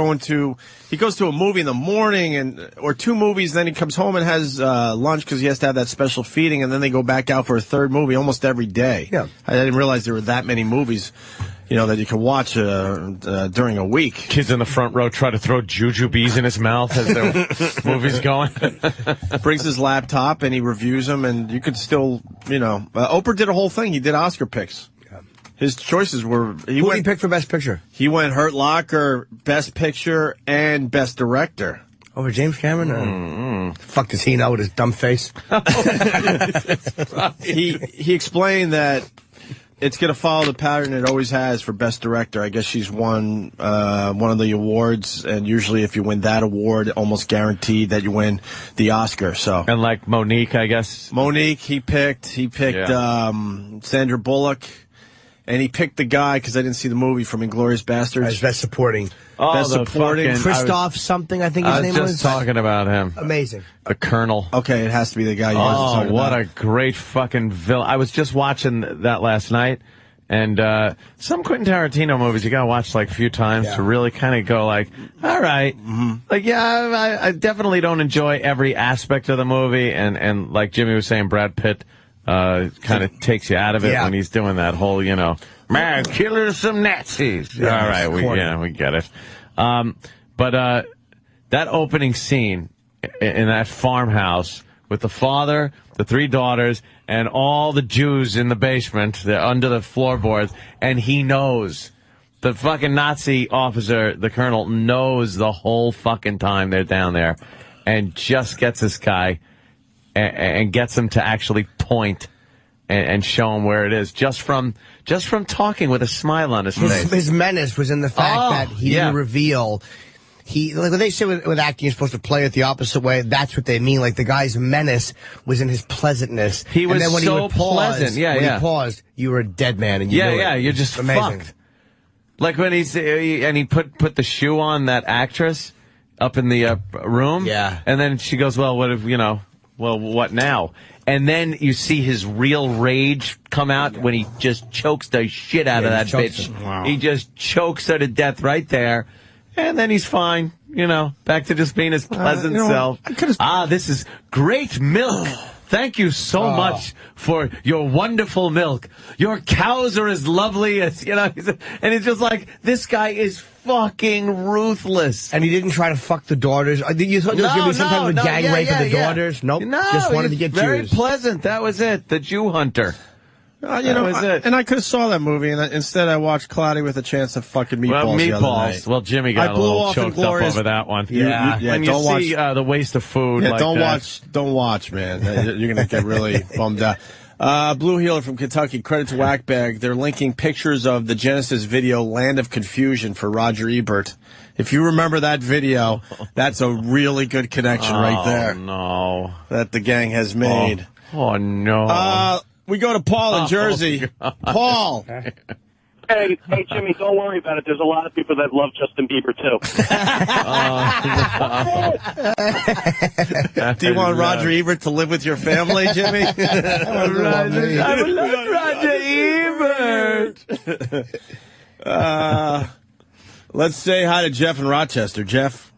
A: he goes to a movie in the morning or two movies, then he comes home and has lunch because he has to have that special feeding, and then they go back out for a third movie almost every day. Yeah. I didn't realize there were that many movies, that you can watch during a week.
B: Kids in the front row try to throw jujubes in his mouth as the movie's going.
A: Brings his laptop and he reviews them, and you could still, Oprah did a whole thing. He did Oscar picks. His choices were...
C: Who did he pick for Best Picture?
A: He went Hurt Locker, Best Picture, and Best Director.
C: Over James Cameron? Fuck does he know with his dumb face?
A: He explained that it's going to follow the pattern it always has for Best Director. I guess she's won one of the awards, and usually if you win that award, almost guaranteed that you win the Oscar. So,
B: and like Monique, I guess.
A: Monique, he picked Sandra Bullock. and he picked the guy, because I didn't see the movie, from Inglourious Basterds.
C: As best supporting.
B: Oh,
A: Best supporting.
C: Christoph something, I think his name was.
B: I was just talking about him.
C: Amazing.
B: The Colonel.
A: Okay, it has to be the guy you guys are talking
B: what
A: about.
B: a great fucking villain. I was just watching that last night, and some Quentin Tarantino movies you gotta watch like a few times to really kind of go like, all right. Like, yeah, I definitely don't enjoy every aspect of the movie, and like Jimmy was saying, Brad Pitt kind of takes you out of it when he's doing that whole, man, killers some Nazis.
C: Yeah,
B: all right, we get it. But that opening scene in that farmhouse with the father, the 3 daughters, and all the Jews in the basement, they're under the floorboards, and he knows. The fucking Nazi officer, the colonel, knows the whole fucking time they're down there, and just gets this guy and gets him to actually point and show him where it is, just from talking with a smile on his face.
C: His menace was in the fact that he didn't reveal. Like when they say with acting you're supposed to play it the opposite way, that's what they mean. Like the guy's menace was in his pleasantness.
B: He was
C: and then when
B: so
C: he would pause,
B: pleasant.
C: when he paused, you were a dead man. And you knew it.
B: You're just
C: amazing.
B: fucked. Like when he put the shoe on that actress up in the room. Yeah. And then she goes, well, what now? And then you see his real rage come out when he just chokes the shit out of that bitch.
A: Wow.
B: He just chokes her to death right there. And then he's fine, back to just being his pleasant self. This is great milk. Thank you so much for your wonderful milk. Your cows are as lovely as, and it's just like, this guy is fucking ruthless.
C: And he didn't try to fuck the daughters. You thought there was going to be some kind of a gang rape of the daughters? Nope.
B: No,
C: just wanted to get
B: very
C: Jews.
B: pleasant. That was it. The Jew hunter.
A: That was it. And I could have saw that movie, and instead I watched Cloudy with a Chance of fucking Meatballs. The other night.
B: Well, Jimmy got a little choked up over that one.
A: Yeah.
B: When you see the waste of food like that.
A: Don't watch, man. You're going to get really bummed out. Blue Healer from Kentucky, credit to Whackbag. They're linking pictures of the Genesis video, Land of Confusion, for Roger Ebert. If you remember that video, that's a really good connection right there.
B: No.
A: That the gang has made.
B: Oh no.
A: We go to Paul in Jersey. Paul.
J: Hey, Jimmy, don't worry about it. There's a lot of people that love Justin Bieber,
A: too. Do you want Roger Ebert to live with your family, Jimmy?
B: I would love Roger Ebert.
A: Let's say hi to Jeff in Rochester. Jeff.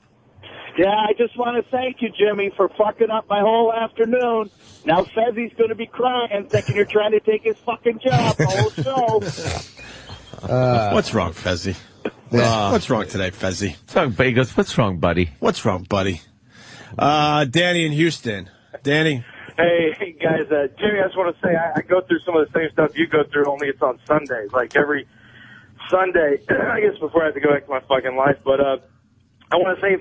J: Yeah, I just want to thank you, Jimmy, for fucking up my whole afternoon. Now Fezzi's going to be crying, thinking you're trying to take his fucking job the whole show.
A: What's wrong, Fezzi? What's wrong today, Fezzi?
B: He goes, what's wrong, buddy?
A: What's wrong, buddy? Danny in Houston. Danny.
L: Hey guys, Jimmy, I just want to say I go through some of the same stuff you go through, only it's on Sundays. Like every Sunday, I guess before I have to go back to my fucking life, but I want to say,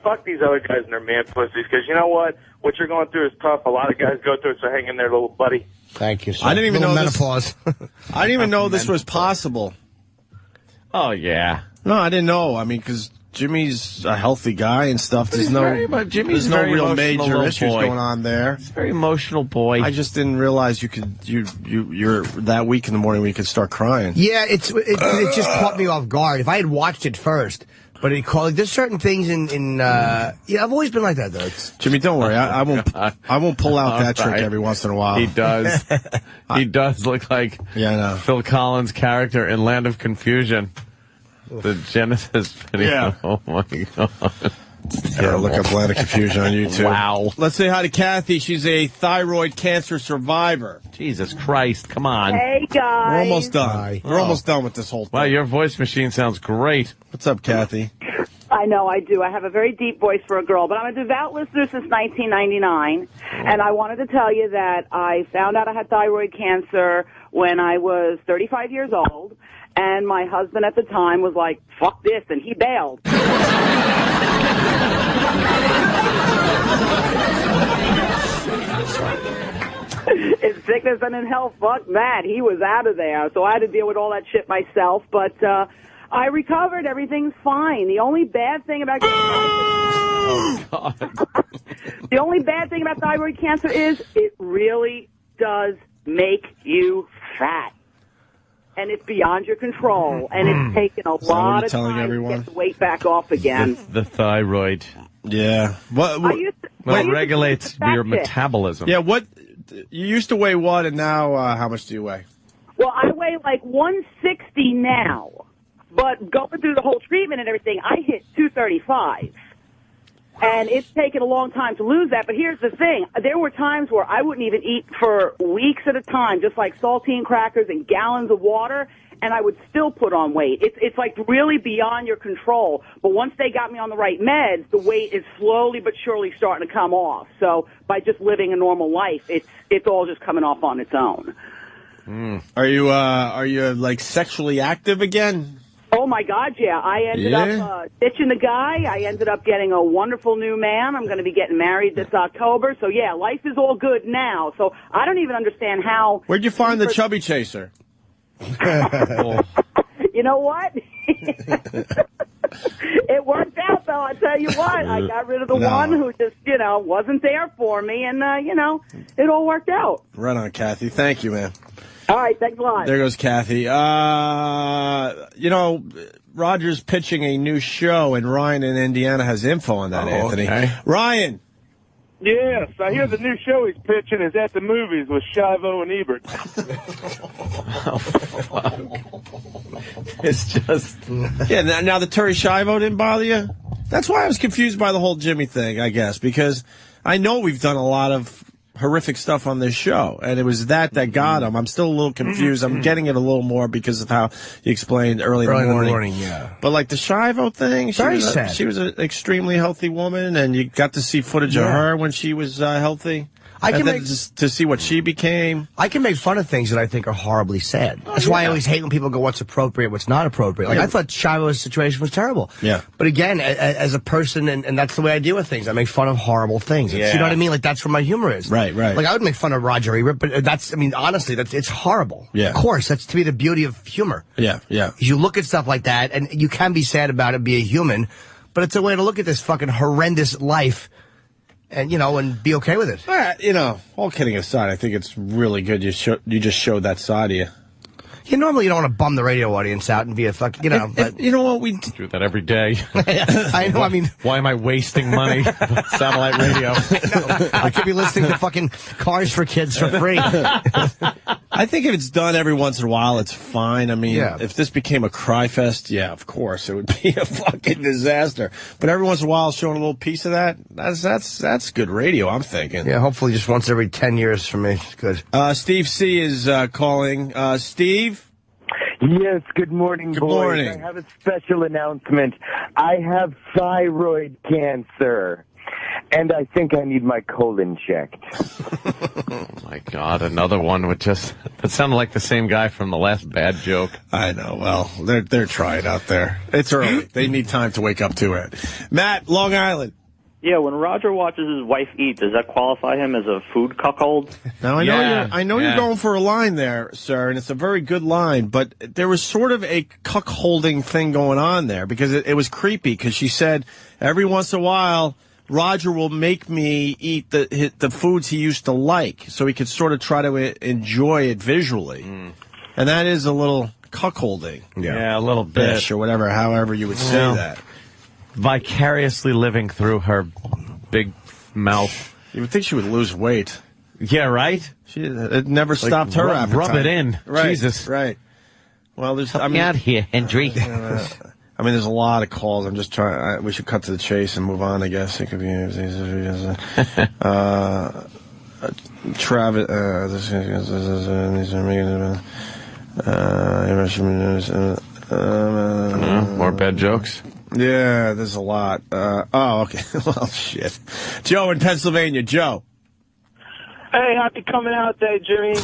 L: fuck these other guys and their man pussies, because you know what? What you're going through is tough. A lot of guys go through it, so hang in there, little buddy.
C: Thank you, sir.
A: I didn't even know
C: menopause.
A: I didn't even know this was possible.
B: Oh, yeah.
A: No, I didn't know. I mean, because Jimmy's a healthy guy and stuff. There's no real major issues going on there.
B: He's a very emotional boy.
A: I just didn't realize you're that weak in the morning when you could start crying.
C: Yeah, it just caught me off guard. If I had watched it first. But there's certain things I've always been like that, though.
A: Jimmy, don't worry. I won't pull out that trick every once in a while.
B: He does. He does look like Phil Collins' character in Land of Confusion. The Genesis video.
A: Yeah.
B: Oh, my God.
A: Yeah, look up Land of Confusion on YouTube.
B: Wow.
A: Let's say hi to Kathy. She's a thyroid cancer survivor.
B: Jesus Christ, come on.
Q: Hey, guys.
A: We're almost done. We're almost done with this whole thing.
B: Wow, your voice machine sounds great.
A: What's up, Kathy?
Q: I know I do. I have a very deep voice for a girl, but I'm a devout listener since 1999, and I wanted to tell you that I found out I had thyroid cancer when I was 35 years old, and my husband at the time was like, fuck this, and he bailed. In sickness and in health, fuck that. He was out of there, so I had to deal with all that shit myself, but I recovered. Everything's fine. The only bad thing about the only bad thing about thyroid cancer is it really does make you fat. and it's beyond your control, and it's taken a lot of time to get the weight back off again.
B: The thyroid.
A: Yeah. What
B: regulates your metabolism.
A: Yeah, you used to weigh what, and now how much do you weigh?
Q: Well, I weigh like 160 now, but going through the whole treatment and everything, I hit 235. And it's taken a long time to lose that. But here's the thing. There were times where I wouldn't even eat for weeks at a time, just like saltine crackers and gallons of water, and I would still put on weight. It's like really beyond your control. But once they got me on the right meds, the weight is slowly but surely starting to come off. So by just living a normal life, it's all just coming off on its own.
A: Are you like sexually active again?
Q: Oh, my God, yeah. I ended up ditching the guy. I ended up getting a wonderful new man. I'm going to be getting married this October. So, yeah, life is all good now. So I don't even understand how...
A: Where'd you find the chubby chaser?
Q: You know what? It worked out, though. I tell you what. I got rid of the one who just, wasn't there for me. And, it all worked out.
A: Right on, Kathy. Thank you, man.
Q: All right, thanks a lot.
A: There goes Kathy. Roger's pitching a new show, and Ryan in Indiana has info on that, Anthony. Okay. Ryan.
J: Yes, I hear the new show he's pitching is At the Movies with Shivo and Ebert.
A: It's just... Yeah, now the Terry Shivo didn't bother you? That's why I was confused by the whole Jimmy thing, I guess, because I know we've done a lot of horrific stuff on this show, and it was that got him. I'm still a little confused. I'm getting it a little more because of how you explained early in the morning.
C: Yeah.
A: But like the Shivo thing,
C: Very sad.
A: She was an extremely healthy woman, and you got to see footage of her when she was healthy. To see what she became.
C: I can make fun of things that I think are horribly sad. That's why I always hate when people go, what's appropriate, what's not appropriate. Like, I thought Shivo's situation was terrible.
A: Yeah.
C: But again, as a person, and that's the way I deal with things, I make fun of horrible things. You know what I mean? Like, that's where my humor is.
A: Right.
C: Like, I would make fun of Roger Ebert, but honestly, it's horrible.
A: Yeah.
C: Of course, that's to me the beauty of humor.
A: Yeah.
C: You look at stuff like that, and you can be sad about it, be a human, but it's a way to look at this fucking horrendous life. And, and be okay with it.
A: All right, all kidding aside, I think it's really good you just showed that side of you.
C: Normally you don't want to bum the radio audience out and be a fucking, but...
A: You know what, we
B: do that every day.
C: I know, I mean...
B: Why am I wasting money on satellite radio?
C: I could be listening to fucking Cars for Kids for free.
A: I think if it's done every once in a while, it's fine. I mean, if this became a cry fest, of course, it would be a fucking disaster. But every once in a while, showing a little piece of that, that's good radio, I'm thinking.
C: Yeah, hopefully just once every 10 years for me. It's good.
A: Steve C. is calling. Steve?
R: Yes, good morning,
A: Good
R: boys.
A: morning.
R: I have a special announcement. I have thyroid cancer, and I think I need my colon checked.
B: Oh, my God, another one that sounded like the same guy from the last bad joke.
A: I know. Well, they're trying out there. It's early. They need time to wake up to it. Matt, Long Island.
S: Yeah, when Roger watches his wife eat, does that qualify him as a food cuckold?
A: Now, I know you're going for a line there, sir, and it's a very good line, but there was sort of a cuckolding thing going on there because it was creepy because she said every once in a while Roger will make me eat the foods he used to like so he could sort of try to enjoy it visually. And that is a little cuckolding.
B: Yeah, a little bit.
A: Or whatever, however you would say that.
B: Vicariously living through her big mouth.
A: You would think she would lose weight.
B: Yeah, right?
A: It never stopped her appetite.
B: Rub it in.
A: Right,
B: Jesus.
A: Right. Well,
B: Help me out here, Hendry.
A: There's a lot of calls. I'm just trying. We should cut to the chase and move on, I guess. It could be Travis.
B: More bad jokes?
A: Yeah, there's a lot. Okay. Well, shit. Joe in Pennsylvania. Joe.
K: Hey, happy coming out day, Jimmy.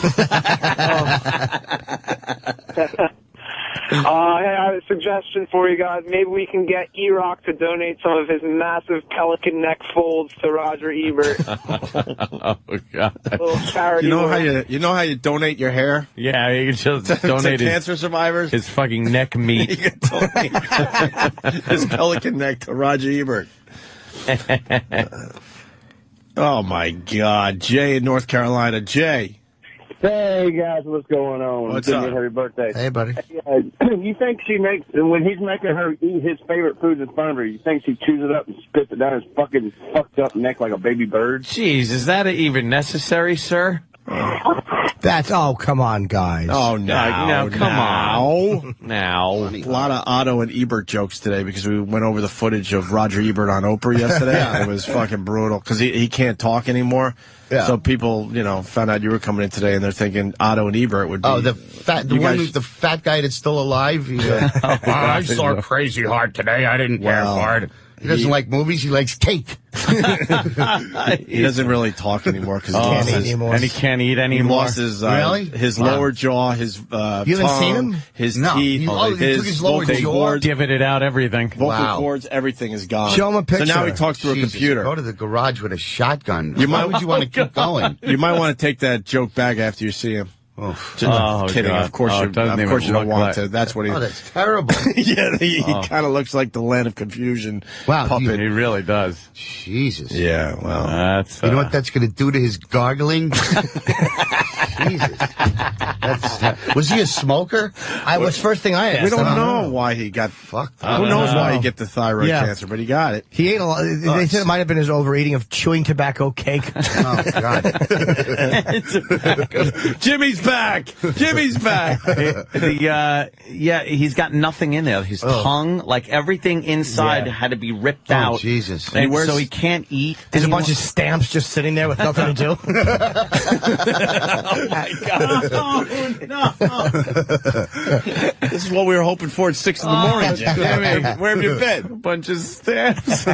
K: Hey, I have a suggestion for you guys. Maybe we can get E-Rock to donate some of his massive pelican neck folds to Roger Ebert.
B: Oh, God.
K: A little charity work.
A: You know how you donate your hair?
B: Yeah, you can just donate
A: to cancer survivors?
B: His fucking neck meat.
A: You can donate his pelican neck to Roger Ebert. Oh, my God. Jay in North Carolina. Jay.
L: Hey guys, what's going on?
A: What's
L: Jimmy,
A: up?
L: Happy birthday.
C: Hey, buddy.
L: You think she makes, when he's making her eat his favorite foods in front of her, you think she chews it up and spits it down his fucking fucked up neck like a baby bird?
B: Jeez, is that even necessary, sir?
C: Oh, come on, guys.
A: Oh, no,
B: come on. Now.
A: A lot of Otto and Ebert jokes today because we went over the footage of Roger Ebert on Oprah yesterday. It was fucking brutal because he can't talk anymore.
C: Yeah.
A: So people, found out you were coming in today and they're thinking Otto and Ebert would be.
T: Oh, the fat guy that's still alive. I saw Crazy Heart today. I didn't care for it. He doesn't like movies. He likes cake.
A: He doesn't really talk anymore because he can't eat anymore.
B: And he can't eat anymore.
A: He lost his lower jaw, his
C: You haven't
A: tongue,
C: seen him?
A: his
C: No.
A: teeth,
C: He took his lower
A: vocal
C: jaw.
A: cords,
B: Giving it out, everything.
A: vocal cords, everything is gone.
C: Show him a picture.
A: So now he talks through
T: Jesus,
A: a computer.
T: Go to the garage with a shotgun.
A: You
T: Why
A: might-
T: would you want to keep going?
A: You might want to take that joke back after you see him. Just
B: Oh,
A: kidding.
B: God.
A: Of course,
B: Oh, it doesn't
A: you
B: even
A: don't
B: look
A: want
B: like-
A: to. That's what he.
T: Oh, that's terrible.
A: Yeah, he kind of looks like the Land of Confusion puppet.
B: He really does.
T: Jesus.
A: Yeah, well,
B: That's
T: You know what that's going to do to his gargling? Jesus. Was he a smoker?
C: Was first thing I asked.
A: we don't know why he got
T: fucked.
A: Who knows why he get the thyroid
C: Yeah.
A: cancer, but he got it.
C: He ate a lot. They said it might have been his overeating of chewing tobacco cake.
T: Oh, God.
A: Jimmy's back. Jimmy's back.
B: He's got nothing in there. His tongue, like everything inside, had to be ripped out.
T: Jesus.
B: And so he can't eat.
C: There's a
B: anymore.
C: bunch of stamps just sitting there with nothing to do.
B: Oh my God! No.
A: This is what we were hoping for at 6 in the morning, Jimmy. Where have you been?
B: A bunch of stamps.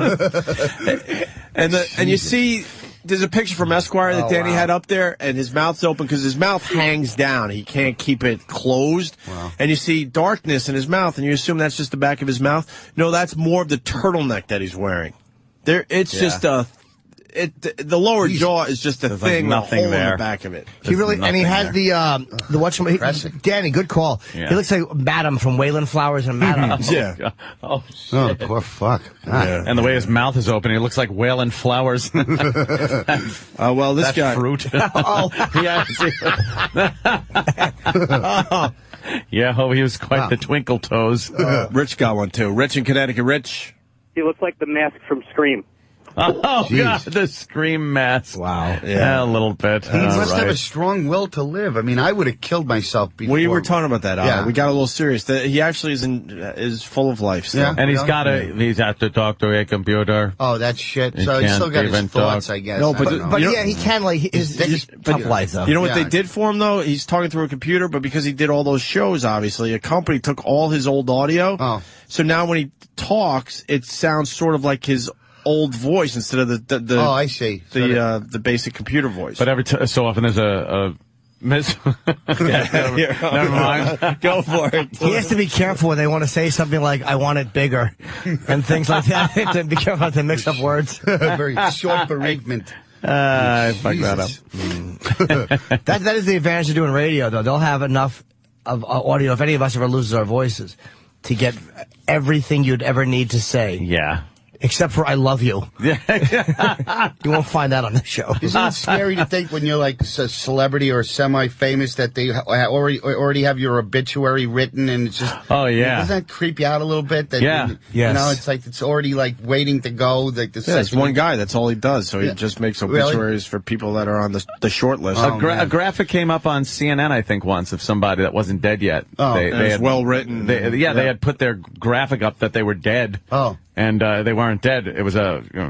A: And you see, there's a picture from Esquire that Danny had up there, and his mouth's open because his mouth hangs down. He can't keep it closed. Wow. And you see darkness in his mouth, and you assume that's just the back of his mouth. No, that's more of the turtleneck that he's wearing. It's just the lower jaw is just a thing,
B: like nothing
A: a hole in
B: there.
A: the back of it.
C: He really, and he has the Danny, good call.
B: Yeah.
C: He looks like Madam from Wayland Flowers and Madam.
A: Yeah.
B: Oh,
T: Oh, poor fuck.
A: Yeah.
B: and the way his mouth is open, he looks like Wayland Flowers.
A: Well, this
B: That
A: guy.
B: fruit. Yeah, he was quite the twinkle toes.
A: Rich got one too. Rich in Connecticut. Rich.
K: He looks like the mask from Scream.
B: Oh, God, the Scream mask.
A: Wow.
B: Yeah, a little bit.
T: He must have a strong will to live. I mean, I would have killed myself before.
A: We were talking about that.
T: Yeah.
A: We got a little serious. He actually is full of life still.
T: Yeah.
B: And he's had to talk to a computer.
T: Oh, that shit.
B: He
T: So he's still
B: can't
T: got his
B: even
T: thoughts,
B: talk.
T: I guess.
A: No,
T: I don't know.
C: But
A: You know-
C: yeah, he can his tough life though.
A: You know what
T: Yeah.
A: they did for him, though? He's talking through a computer, but because he did all those shows, obviously, a company took all his old audio.
T: Oh.
A: So now when he talks, it sounds sort of like his old voice instead of the
T: Oh, I see.
A: the basic computer voice.
B: But every so often there's a miss. Never mind.
A: Go for it.
C: He has to be careful when they want to say something like "I want it bigger" and things like that. He has to be careful not to mix up words.
T: Very short bereavement.
B: I fucked that up.
C: That is the advantage of doing radio, though. They'll have enough of audio if any of us ever loses our voices to get everything you'd ever need to say.
B: Yeah.
C: Except for "I love you."
B: Yeah.
C: You won't find that on the show.
T: Isn't it scary to think when you're like a celebrity or semi-famous that they already have your obituary written and it's just...
B: Oh, yeah.
T: Doesn't that creep you out a little bit? That,
B: Yeah.
T: You
C: Yes.
T: know, it's like it's already like waiting to go. Like the
A: Yeah, it's one guy. That's all he does. So he
T: Yeah.
A: just makes
T: Really?
A: obituaries for people that are on the short list.
B: A graphic came up on CNN, I think, once of somebody that wasn't dead yet.
T: Oh.
A: And it's
B: had,
A: well written.
B: They had put their graphic up that they were dead.
T: Oh.
B: And they weren't dead. It was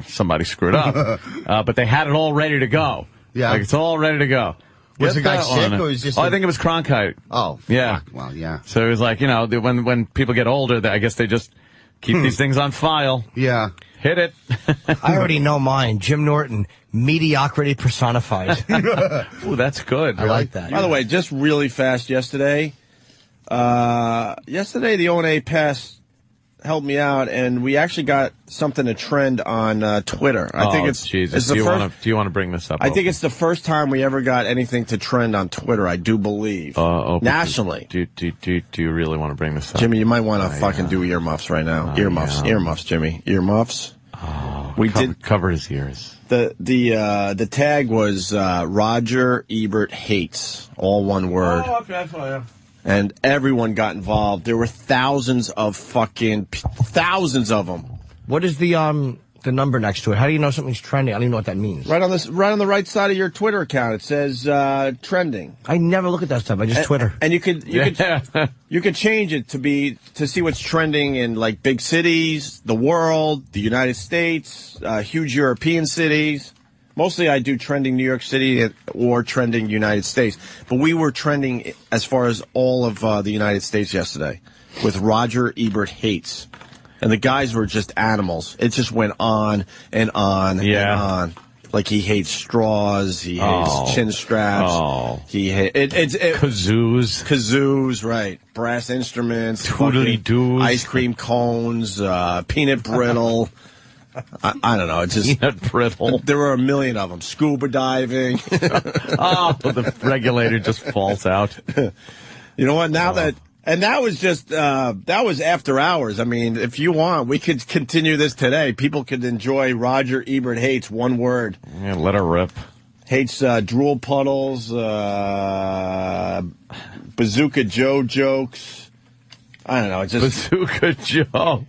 B: somebody screwed up. But they had it all ready to go.
T: Yeah.
B: Like, it's all ready to go.
T: Was the
B: Get
T: guy
B: that
T: sick
B: one.
T: or was just
B: I think it was Cronkite.
T: Oh,
B: Yeah.
T: fuck. Well, yeah.
B: So it was like, when people get older, I guess they just keep these things on file.
T: Yeah.
B: Hit it.
C: I already know mine. Jim Norton, mediocrity personified.
B: Ooh, that's good.
C: I like that.
A: By the way, just really fast yesterday. Yesterday, the O&A Pass helped me out, and we actually got something to trend on Twitter. I think it's
B: Jesus.
A: the
B: Do
A: first.
B: you want to bring this up?
A: I think it's the first time we ever got anything to trend on Twitter. I do believe nationally.
B: Do you really want to bring this up?
A: Jimmy, you might want to fucking do earmuffs right now.
B: Oh,
A: Earmuffs,
B: yeah.
A: earmuffs, Jimmy, earmuffs.
B: Oh,
A: We did
B: cover his ears.
A: The tag was Roger Ebert hates, all one word.
B: Oh, okay, that's fine.
A: And everyone got involved. There were thousands of them.
C: What is the number next to it? How do you know something's trending? I don't even know what that means.
A: Right on the right side of your Twitter account, it says trending.
C: I never look at that stuff. I just Twitter.
A: And you could change it to see what's trending in like big cities, the world, the United States, huge European cities. Mostly I do trending New York City or trending United States. But we were trending as far as all of the United States yesterday with Roger Ebert hates. And the guys were just animals. It just went on and on and on. Like he hates straws. He hates chin straps. He hates
B: kazoos.
A: Kazoos, right. Brass instruments.
B: Toodly-doos.
A: Ice cream cones. Peanut brittle. I don't know. It's just
B: peanut brittle.
A: There were a million of them. Scuba diving.
B: The regulator just falls out.
A: You know what? And that was just, that was after hours. I mean, if you want, we could continue this today. People could enjoy Roger Ebert hates, one word.
B: Yeah, let her rip.
A: Hates drool puddles, Bazooka Joe jokes. I don't know. Just
B: Bazooka Joe.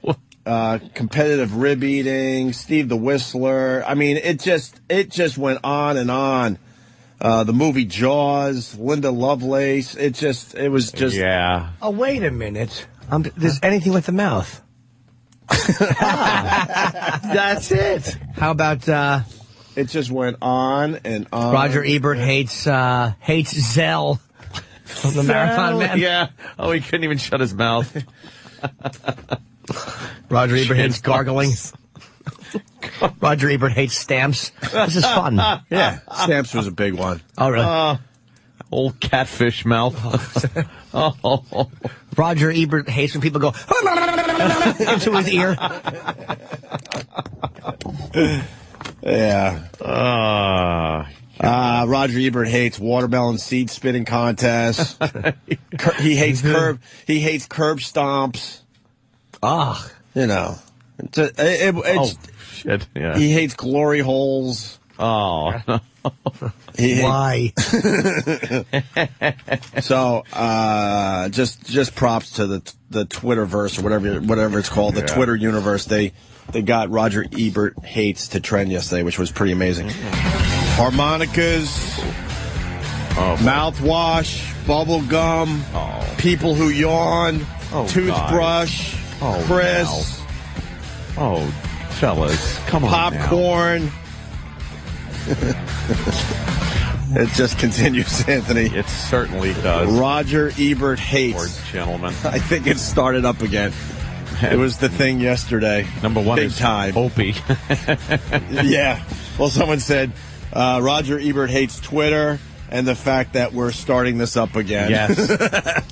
A: Competitive rib eating, Steve the Whistler. I mean, it just went on and on. The movie Jaws, Linda Lovelace. It was just.
B: Yeah.
C: Oh, wait a minute. There's anything with the mouth.
A: That's it.
C: How about,
A: it just went on and on.
C: Roger Ebert hates Zell from the Marathon Man.
B: Yeah. Oh, he couldn't even shut his mouth.
C: Roger Ebert hates gargling. Roger Ebert hates stamps. This is fun.
A: Yeah, stamps was a big one.
C: Oh, really?
B: Old catfish mouth.
C: Roger Ebert hates when people go into his ear.
A: Yeah. Roger Ebert hates watermelon seed spitting contests. He hates curb stomps. You know. It's
B: shit. Yeah.
A: He hates glory holes.
B: Oh.
C: Why?
A: So, just props to the Twitterverse or whatever it's called, the Twitter universe. They got Roger Ebert hates to trend yesterday, which was pretty amazing. Harmonicas, mouthwash, bubble gum, people who yawn, toothbrush, Chris.
B: Oh, fellas, come on.
A: Popcorn. It just continues, Anthony.
B: It certainly does.
A: Roger Ebert hates.
B: Poor gentleman.
A: I think it started up again. It was the thing yesterday.
B: Number one
A: big
B: is
A: time.
B: Opie.
A: Yeah. Well, someone said Roger Ebert hates Twitter and the fact that we're starting this up again.
B: Yes.